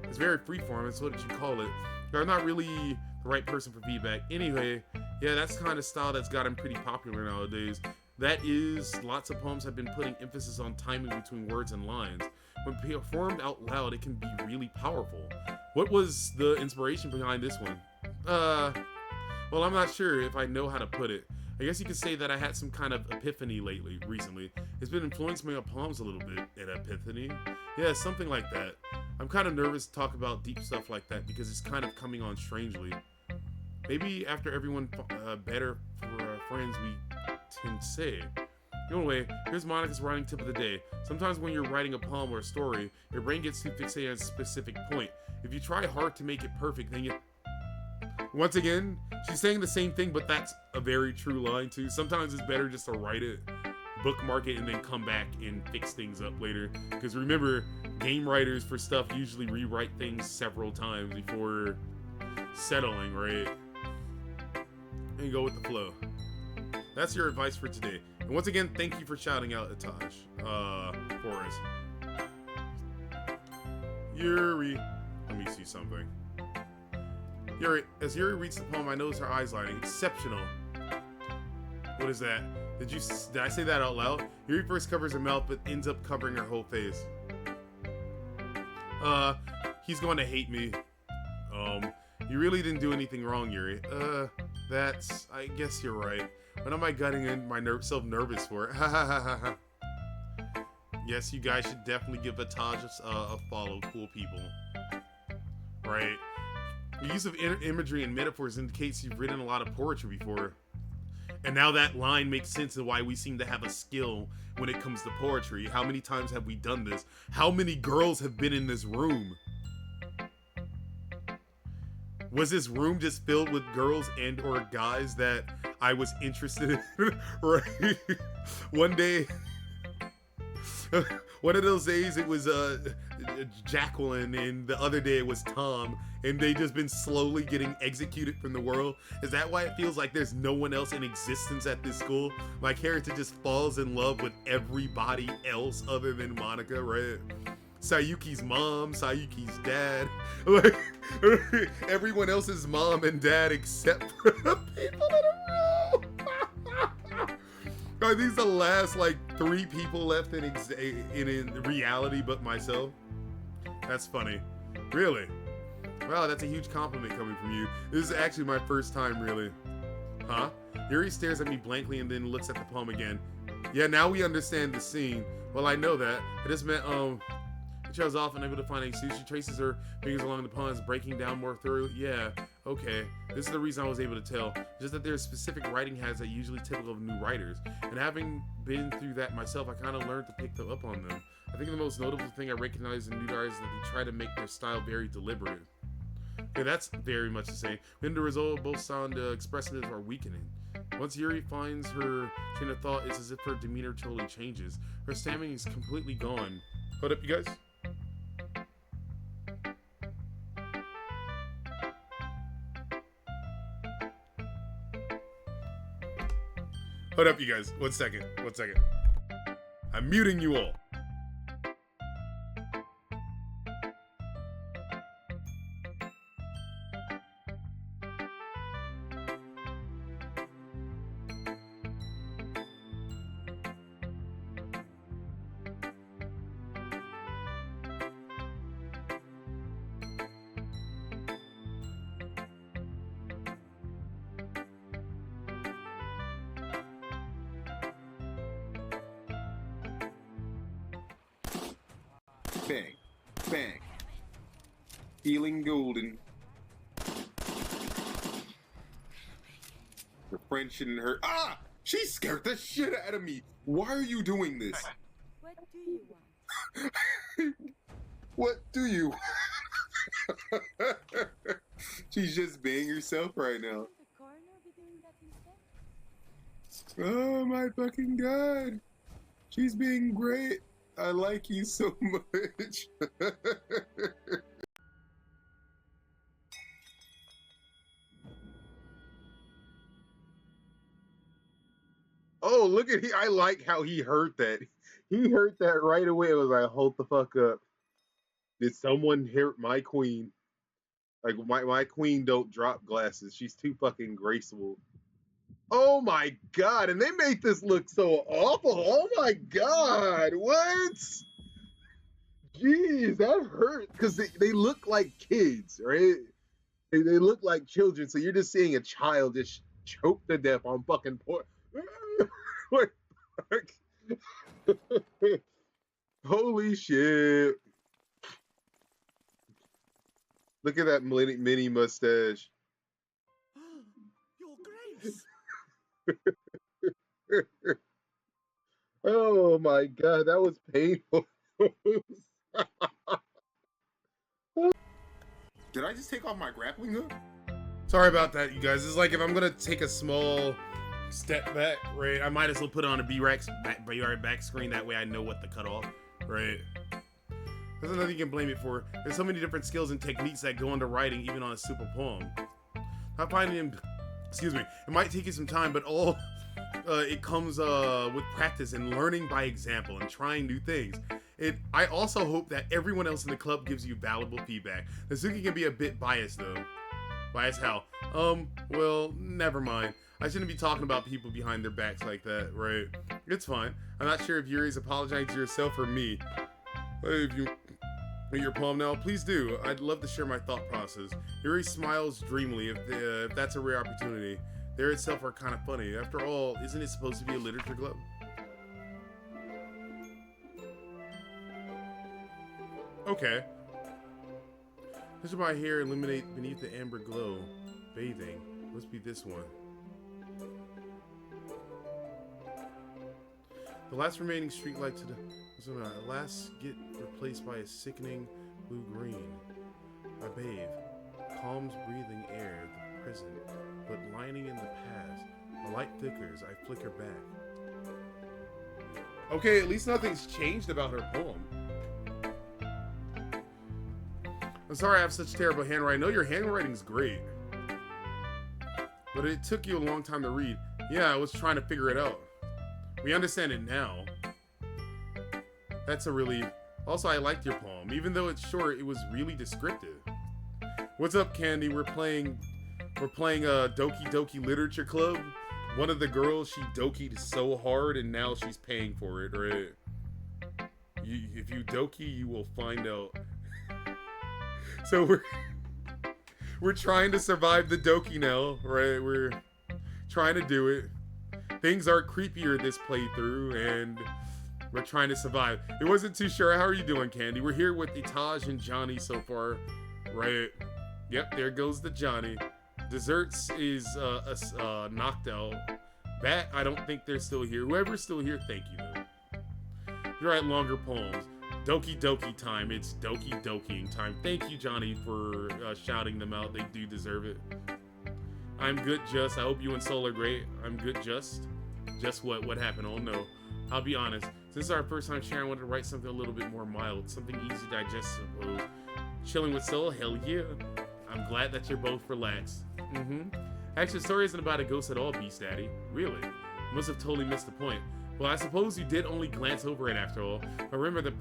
It's very freeform, so what did you call it? I'm not really the right person for feedback. Anyway, yeah, that's the kind of style that's gotten pretty popular nowadays. That is, lots of poems have been putting emphasis on timing between words and lines. When performed out loud, it can be really powerful. What was the inspiration behind this one? Well, I'm not sure if I know how to put it. I guess you could say that I had some kind of epiphany recently. It's been influencing my poems a little bit. An epiphany? Yeah, something like that. I'm kind of nervous to talk about deep stuff like that because it's kind of coming on strangely. Maybe after everyone better for friends, we can say. Anyway, here's Monica's writing tip of the day. Sometimes when you're writing a poem or a story, your brain gets too fixated on a specific point. If you try hard to make it perfect, then you... Once again, she's saying the same thing, but that's a very true line too. Sometimes it's better just to write it, bookmark it, and then come back and fix things up later. Because remember, game writers for stuff usually rewrite things several times before settling, right? And go with the flow. That's your advice for today. And once again, thank you for shouting out Ataj for us. Yuri. Let me see something. Yuri, as Yuri reads the poem, I notice her eyes lighting. Exceptional. What is that? Did I say that out loud? Yuri first covers her mouth, but ends up covering her whole face. He's going to hate me. You really didn't do anything wrong, Yuri. I guess you're right. What am I gutting in myself nervous for? Yes, you guys should definitely give Ataj a follow. Cool people. Right. The use of imagery and metaphors indicates you've written a lot of poetry before. And now that line makes sense of why we seem to have a skill when it comes to poetry. How many times have we done this? How many girls have been in this room? Was this room just filled with girls and or guys that I was interested in? Right? One day, one of those days it was Jacqueline, and the other day it was Tom, and they just been slowly getting executed from the world. Is that why it feels like there's no one else in existence at this school? My character just falls in love with everybody else other than Monica, right? Sayuki's mom, Sayuki's dad, like everyone else's mom and dad except for the people in a row. Are these the last like 3 people left in reality but myself? That's funny. Really? Wow, that's a huge compliment coming from you. This is actually my first time, really. Huh? Yuri stares at me blankly and then looks at the poem again. Yeah, now we understand the scene. Well, I know that. I just meant, she trails off, unable to find any sushi. She traces her fingers along the ponds, breaking down more thoroughly. Yeah, okay. This is the reason I was able to tell. Just that there's specific writing habits that are usually typical of new writers. And having been through that myself, I kind of learned to pick up on them. I think the most notable thing I recognize in new writers is that they try to make their style very deliberate. Okay, that's very much the same. When the result, both sound expressive or weakening. Once Yuri finds her train of thought, it's as if her demeanor totally changes. Her stamina is completely gone. Hold up, you guys. Hold up, you guys. One second. I'm muting you all. Bang, bang. Feeling golden. Her friend shouldn't hurt. Ah! She scared the shit out of me. Why are you doing this? What do you want? What do you? She's just being herself right now. The corner between that and Oh my fucking god. She's being great. I like you so much. Oh, look at I like how he heard that. He heard that right away. It was like, hold the fuck up. Did someone hurt my queen? Like, my queen don't drop glasses. She's too fucking graceful. Oh my god, and they made this look so awful. Oh my god, what? Jeez, that hurt. Because they look like kids, right? They look like children, so you're just seeing a child just choke to death on fucking pork. Holy shit. Look at that mini mustache. Your Grace. Oh my god, that was painful. Did I just take off my grappling hook? Sorry about that, you guys. It's like if I'm gonna take a small step back, right? I might as well put on a B-Rex back screen. That way I know what to cut off, right? There's nothing you can blame it for. There's so many different skills and techniques that go into writing, even on a simple poem. Not finding him, excuse me, it might take you some time, but all it comes with practice and learning by example and trying new things. I also hope that everyone else in the club gives you valuable feedback. Nazuki can be a bit biased though. Biased how? Well, never mind. I shouldn't be talking about people behind their backs like that, right? It's fine. I'm not sure if Yuri's apologizing to yourself or me. If you read your poem now, please do. I'd love to share my thought process. Yuri smiles dreamily if that's a rare opportunity. They itself are kind of funny. After all, isn't it supposed to be a literature club? Okay. Touch my hair, illuminate beneath the amber glow. Bathing. Must be this one. The last remaining streetlight to the last get replaced by a sickening blue-green. I bathe. Calms breathing air, the present, but lining in the past. The light flickers, I flicker back. Okay, at least nothing's changed about her poem. I'm sorry I have such terrible handwriting. I know your handwriting's great. But it took you a long time to read. Yeah, I was trying to figure it out. We understand it now. That's a relief. Also, I liked your poem. Even though it's short, it was really descriptive. What's up, Candy? We're playing Doki Doki Literature Club. One of the girls, she dokied so hard and now she's paying for it, right? If you doki, you will find out. So we're trying to survive the doki now, right? We're trying to do it. Things are creepier this playthrough, and we're trying to survive. It wasn't too sure. How are you doing, Candy? We're here with Etage and Johnny so far, right? Yep, there goes the Johnny. Desserts is knocked out. Bat, I don't think they're still here. Whoever's still here, thank you, though. You write longer poems. Doki Doki time. It's Doki Dokiing time. Thank you, Johnny, for shouting them out. They do deserve it. I'm good, Just. I hope you and Soul are great. I'm good, Just. Just what? What happened? Oh, no. I'll be honest. This is our first time sharing. I wanted to write something a little bit more mild. Something easy to digest, I suppose. Chilling with Soul? Hell yeah. I'm glad that you're both relaxed. Actually, the story isn't about a ghost at all, Beast Daddy. Really? Must have totally missed the point. Well, I suppose you did only glance over it after all. But remember, the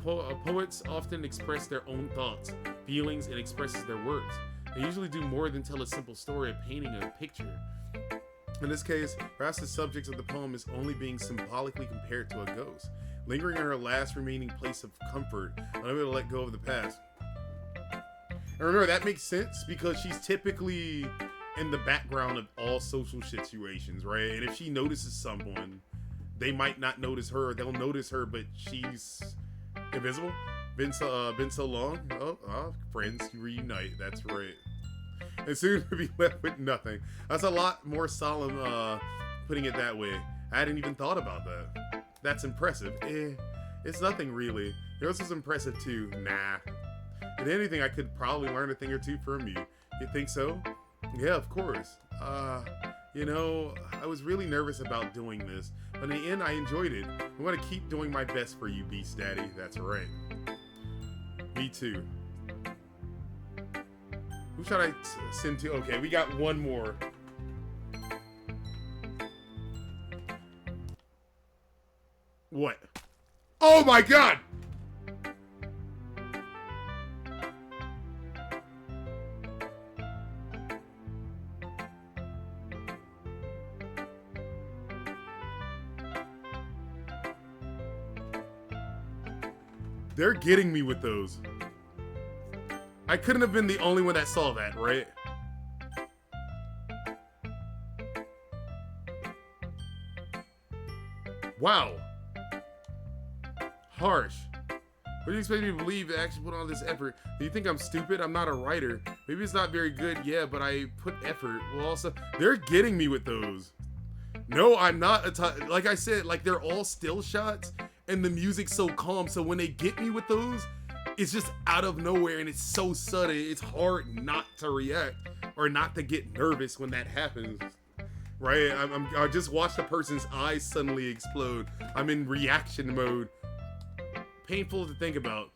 poets often express their own thoughts, feelings, and expresses their words. They usually do more than tell a simple story of painting a picture. In this case, perhaps the subject of the poem is only being symbolically compared to a ghost, lingering in her last remaining place of comfort, unable to let go of the past. And remember, that makes sense because she's typically in the background of all social situations, right? And if she notices someone, they might not notice her. They'll notice her, but she's invisible. Been so long. Oh, friends, you reunite. That's right. And soon to be left with nothing. That's a lot more solemn, putting it that way. I hadn't even thought about that. That's impressive. It's nothing really. Yours is impressive too. Nah. If anything, I could probably learn a thing or two from you. You think so? Yeah, of course. You know, I was really nervous about doing this, but in the end, I enjoyed it. I'm gonna keep doing my best for you, Beast Daddy. That's right. Me too. Who should I send to? Okay, we got one more. What? Oh my god! They're getting me with those. I couldn't have been the only one that saw that, right? Wow. Harsh. What do you expect me to believe to actually put on this effort? Do you think I'm stupid? I'm not a writer. Maybe it's not very good, yeah, but I put effort. Well, also, they're getting me with those. No, I'm not like I said, like they're all still shots and the music's so calm. So when they get me with those, it's just out of nowhere and it's so sudden. It's hard not to react or not to get nervous when that happens. Right? I just watched a person's eyes suddenly explode. I'm in reaction mode. Painful to think about.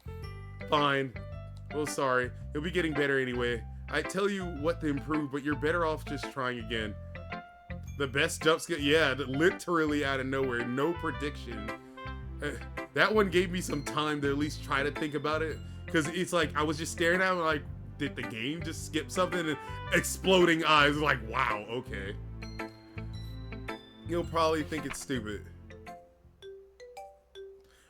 Fine. Well, sorry. You'll be getting better anyway. I tell you what to improve, but you're better off just trying again. The best jump scare, yeah, literally out of nowhere. No prediction. That one gave me some time to at least try to think about it. Because it's like, I was just staring at him like, did the game just skip something? And exploding eyes, like, wow, okay. You'll probably think it's stupid.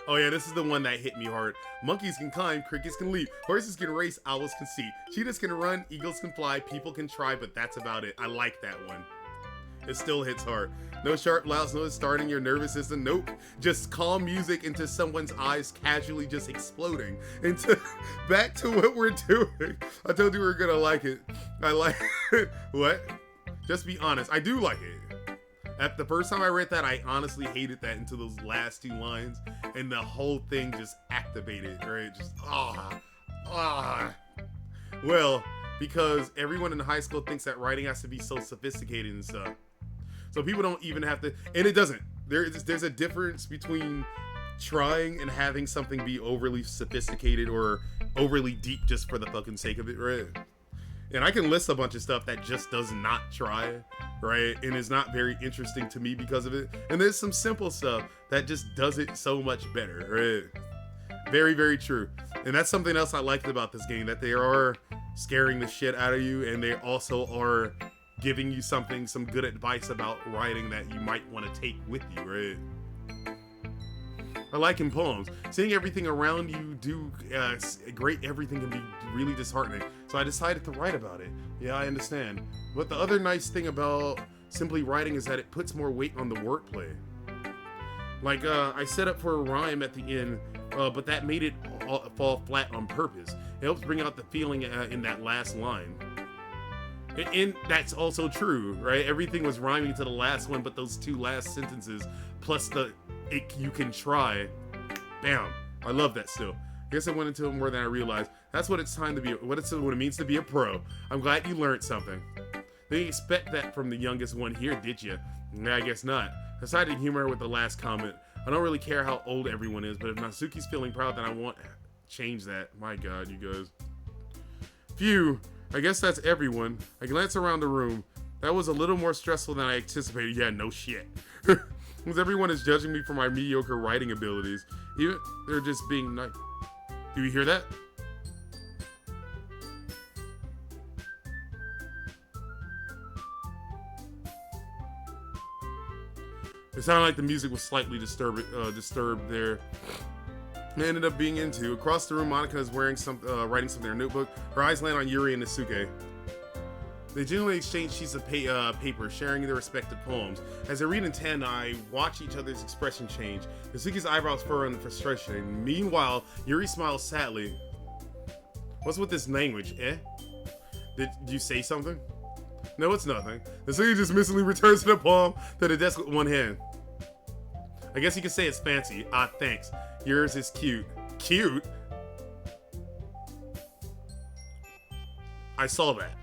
Oh yeah, this is the one that hit me hard. Monkeys can climb, crickets can leap, horses can race, owls can see, cheetahs can run, eagles can fly, people can try, but that's about it. I like that one. It still hits hard. No sharp loud noise starting your nervous system. Nope. Just calm music into someone's eyes casually just exploding. Into back to what we're doing. I told you we were gonna like it. I like it. What? Just be honest. I do like it. At the first time I read that, I honestly hated that until those last two lines, and the whole thing just activated, right? Just Well, because everyone in high school thinks that writing has to be so sophisticated and stuff. So people don't even have to, and it doesn't. There's a difference between trying and having something be overly sophisticated or overly deep just for the fucking sake of it, right? And I can list a bunch of stuff that just does not try, right? And is not very interesting to me because of it. And there's some simple stuff that just does it so much better, right? Very, very true. And that's something else I liked about this game, that they are scaring the shit out of you, and they also are giving you some good advice about writing that you might want to take with you, right? I like in poems. Seeing everything around you do great everything can be really disheartening. So I decided to write about it. Yeah, I understand. But the other nice thing about simply writing is that it puts more weight on the wordplay. Like, I set up for a rhyme at the end, but that made it fall flat on purpose. It helps bring out the feeling in that last line. And that's also true, right? Everything was rhyming to the last one, but those two last sentences, plus you can try. Bam. I love that still. I guess I went into it more than I realized. That's what it's time to be, what it means to be a pro. I'm glad you learned something. They didn't expect that from the youngest one here, did you? Nah, I guess not. I decided to humor with the last comment. I don't really care how old everyone is, but if Natsuki's feeling proud, then I want to change that. My God, you guys. Phew. I guess that's everyone. I glance around the room. That was a little more stressful than I anticipated. Yeah, no shit. Because everyone is judging me for my mediocre writing abilities. Even they're just being nice. Do you hear that? It sounded like the music was slightly disturbed there. They ended up being into. Across the room, Monica is writing something in her notebook. Her eyes land on Yuri and Nasuke. They generally exchange sheets of paper, sharing their respective poems. As they read in tandem, I watch each other's expression change. Nasuke's eyebrows furrow in frustration. Meanwhile, Yuri smiles sadly. What's with this language, eh? Did you say something? No, it's nothing. Nasuke dismissively returns to the poem to the desk with one hand. I guess you could say it's fancy. Ah, thanks. Yours is cute. Cute? I saw that.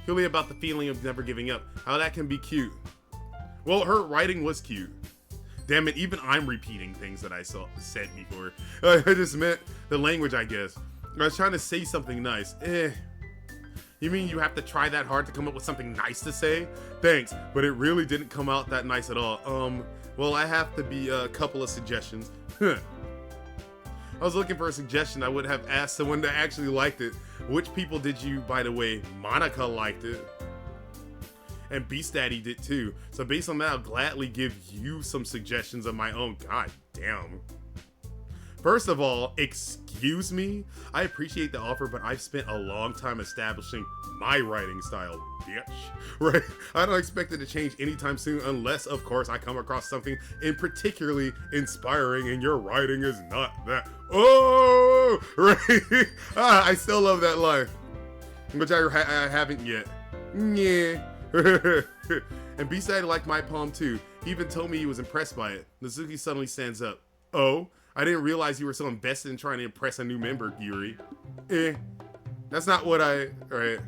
Purely about the feeling of never giving up. How that can be cute. Well, her writing was cute. Damn it, even I'm repeating things that I said before. I just meant the language, I guess. I was trying to say something nice. You mean you have to try that hard to come up with something nice to say? Thanks, but it really didn't come out that nice at all. Well, I have to be a couple of suggestions. I was looking for a suggestion. I would have asked someone that actually liked it. Which people did you, by the way? Monica liked it. And Beast Daddy did too. So based on that, I'll gladly give you some suggestions of my own. God damn. First of all, excuse me? I appreciate the offer, but I've spent a long time establishing my writing style, bitch. Right? I don't expect it to change anytime soon unless, of course, I come across something in particularly inspiring and your writing is not that. Oh! Right? I still love that line. Which I haven't yet. Yeah. And B-Side liked my poem too. He even told me he was impressed by it. Nazuki suddenly stands up. Oh? I didn't realize you were so invested in trying to impress a new member, Yuri. That's not what Alright.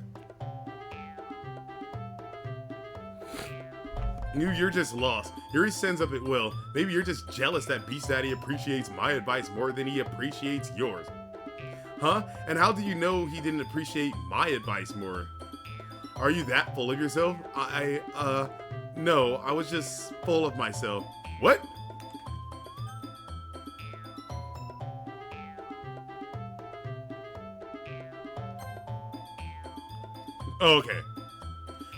You're just lost. Yuri sends up at will. Maybe you're just jealous that Beast Daddy appreciates my advice more than he appreciates yours. Huh? And how do you know he didn't appreciate my advice more? Are you that full of yourself? No, I was just full of myself. What? Oh, okay.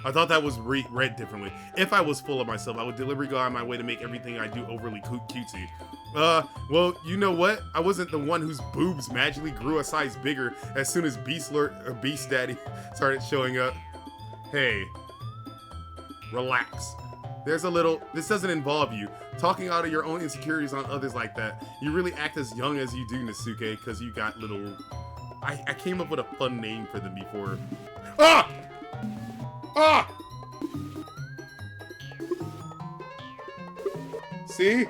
I thought that was read differently. If I was full of myself, I would deliberately go out of my way to make everything I do overly cutesy. Well, you know what? I wasn't the one whose boobs magically grew a size bigger as soon as Beast Daddy started showing up. Hey, relax. This doesn't involve you. Talking out of your own insecurities on others like that. You really act as young as you do, Nasuke, because you got little... I came up with a fun name for them before. Ah! Ah! See?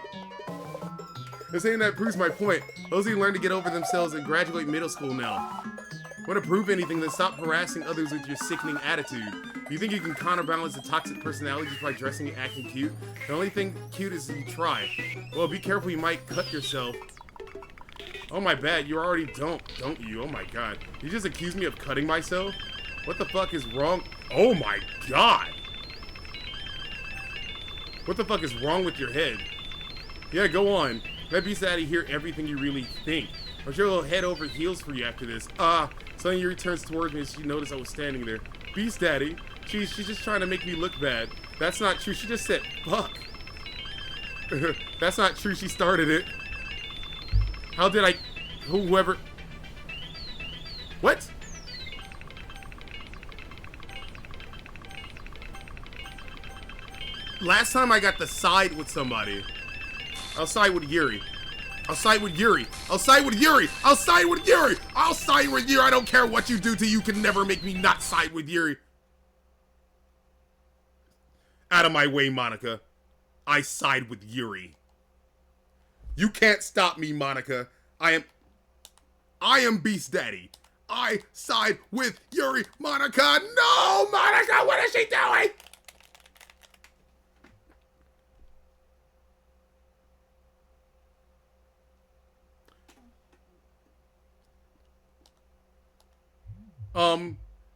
This ain't that proves my point. Those who learn to get over themselves and graduate middle school now. Want to prove anything, then stop harassing others with your sickening attitude. You think you can counterbalance the toxic personality just by dressing and acting cute? The only thing cute is you try. Well, be careful, you might cut yourself. Oh my bad, you already don't you? Oh my god. You just accused me of cutting myself? What the fuck is wrong? Oh my god! What the fuck is wrong with your head? Yeah, go on. Let Beast Daddy hear everything you really think. I'm sure he'll head over heels for you after this. Suddenly Yuri turns towards me as she noticed I was standing there. Beast Daddy? She's just trying to make me look bad. That's not true. She just said, fuck. That's not true. She started it. How did I... Whoever... What? Last time I got to side with somebody, I'll side with Yuri. I'll side with Yuri. I'll side with Yuri. I'll side with Yuri. I'll side with Yuri. I don't care what you do to you can never make me not side with Yuri. Out of my way, Monica. I side with Yuri. You can't stop me, Monica. I am Beast Daddy. I side with Yuri. Monica, no! Monica, what is she doing?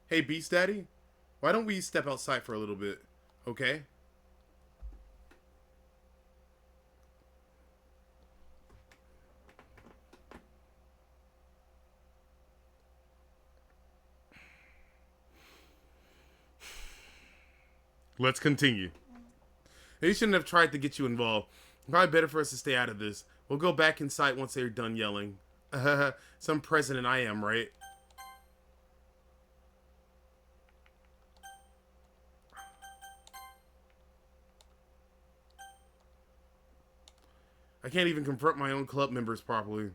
Hey, Beast Daddy? Why don't we step outside for a little bit, okay? Let's continue. They shouldn't have tried to get you involved. Probably better for us to stay out of this. We'll go back inside once they're done yelling. Some president I am, right? I can't even confront my own club members properly.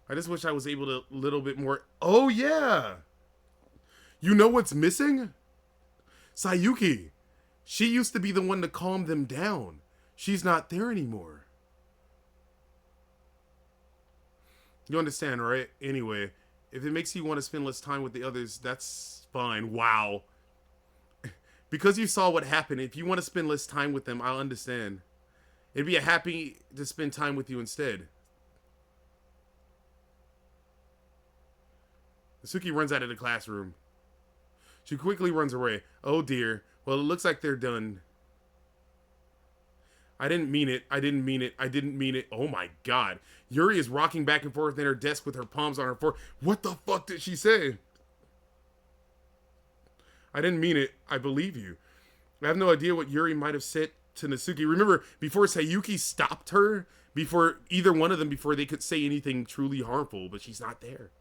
I just wish I was able to a little bit more... Oh, yeah! You know what's missing? Sayuki. She used to be the one to calm them down. She's not there anymore. You understand, right? Anyway, if it makes you want to spend less time with the others, that's fine. Wow. Because you saw what happened, if you want to spend less time with them, I'll understand. It'd be happy to spend time with you instead. Suki runs out of the classroom. She quickly runs away. Oh dear. Well, it looks like they're done. I didn't mean it. I didn't mean it. I didn't mean it. Oh my god. Yuri is rocking back and forth in her desk with her palms on her forehead. What the fuck did she say? I didn't mean it. I believe you. I have no idea what Yuri might have said to Natsuki. Remember, before Sayuki stopped her, before either one of them, before they could say anything truly harmful, but she's not there.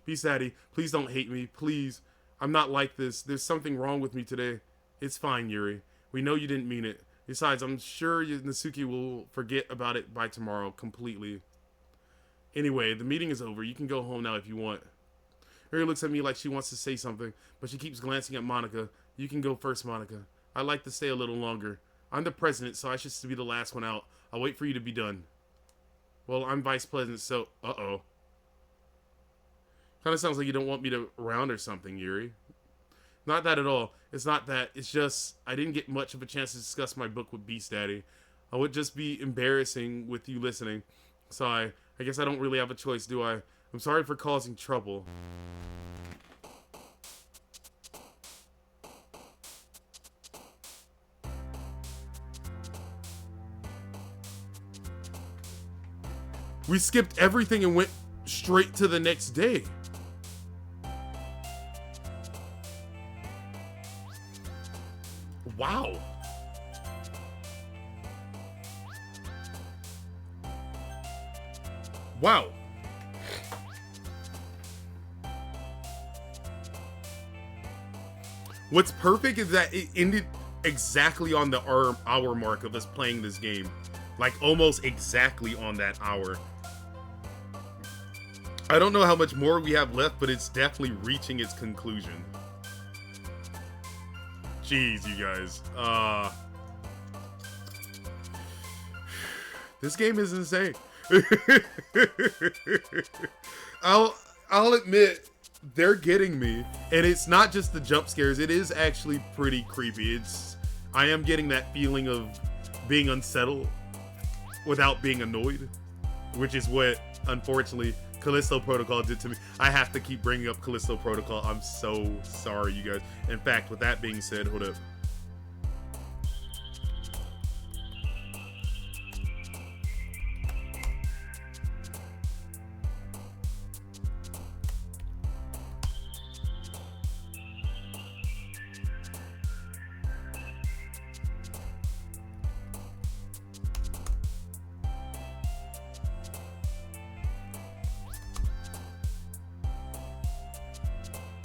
Peace, Daddy. Please don't hate me. Please. I'm not like this. There's something wrong with me today. It's fine, Yuri. We know you didn't mean it. Besides, I'm sure Natsuki will forget about it by tomorrow completely. Anyway, the meeting is over. You can go home now if you want. Yuri looks at me like she wants to say something, but she keeps glancing at Monica. You can go first, Monica. I'd like to stay a little longer. I'm the president, so I should be the last one out. I'll wait for you to be done. Well, I'm vice president, so... Uh-oh. Kind of sounds like you don't want me to around or something, Yuri. Not that at all. It's not that. It's just I didn't get much of a chance to discuss my book with Beast Daddy. I would just be embarrassing with you listening. So I guess I don't really have a choice, do I? I'm sorry for causing trouble. We skipped everything and went straight to the next day. Wow. Wow. What's perfect is that it ended exactly on the hour mark of us playing this game. Like almost exactly on that hour. I don't know how much more we have left, but it's definitely reaching its conclusion. Jeez, you guys. This game is insane. I'll admit, they're getting me. And it's not just the jump scares, it is actually pretty creepy. I am getting that feeling of being unsettled without being annoyed, which is what, unfortunately, Callisto Protocol did to me. I have to keep bringing up Callisto Protocol. I'm so sorry, you guys. In fact, with that being said, hold up.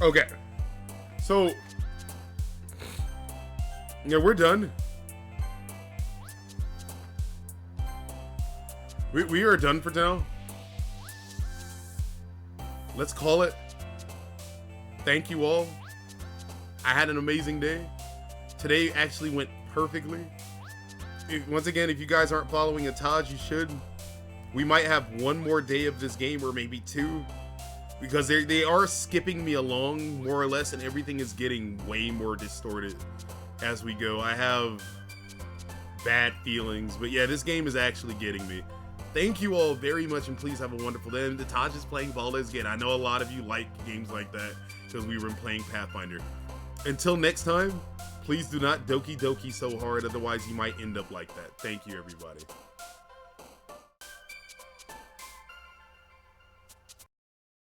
Okay, so yeah, we're done. We are done for now. Let's call it. Thank you all. I had an amazing day. Today actually went perfectly. Once again, if you guys aren't following Ataj, you should. We might have one more day of this game, or maybe two. Because they are skipping me along, more or less, and everything is getting way more distorted as we go. I have bad feelings, but yeah, this game is actually getting me. Thank you all very much, and please have a wonderful day. And Taj is playing Baldur's Gate. I know a lot of you like games like that, because we were playing Pathfinder. Until next time, please do not Doki Doki so hard, otherwise you might end up like that. Thank you, everybody.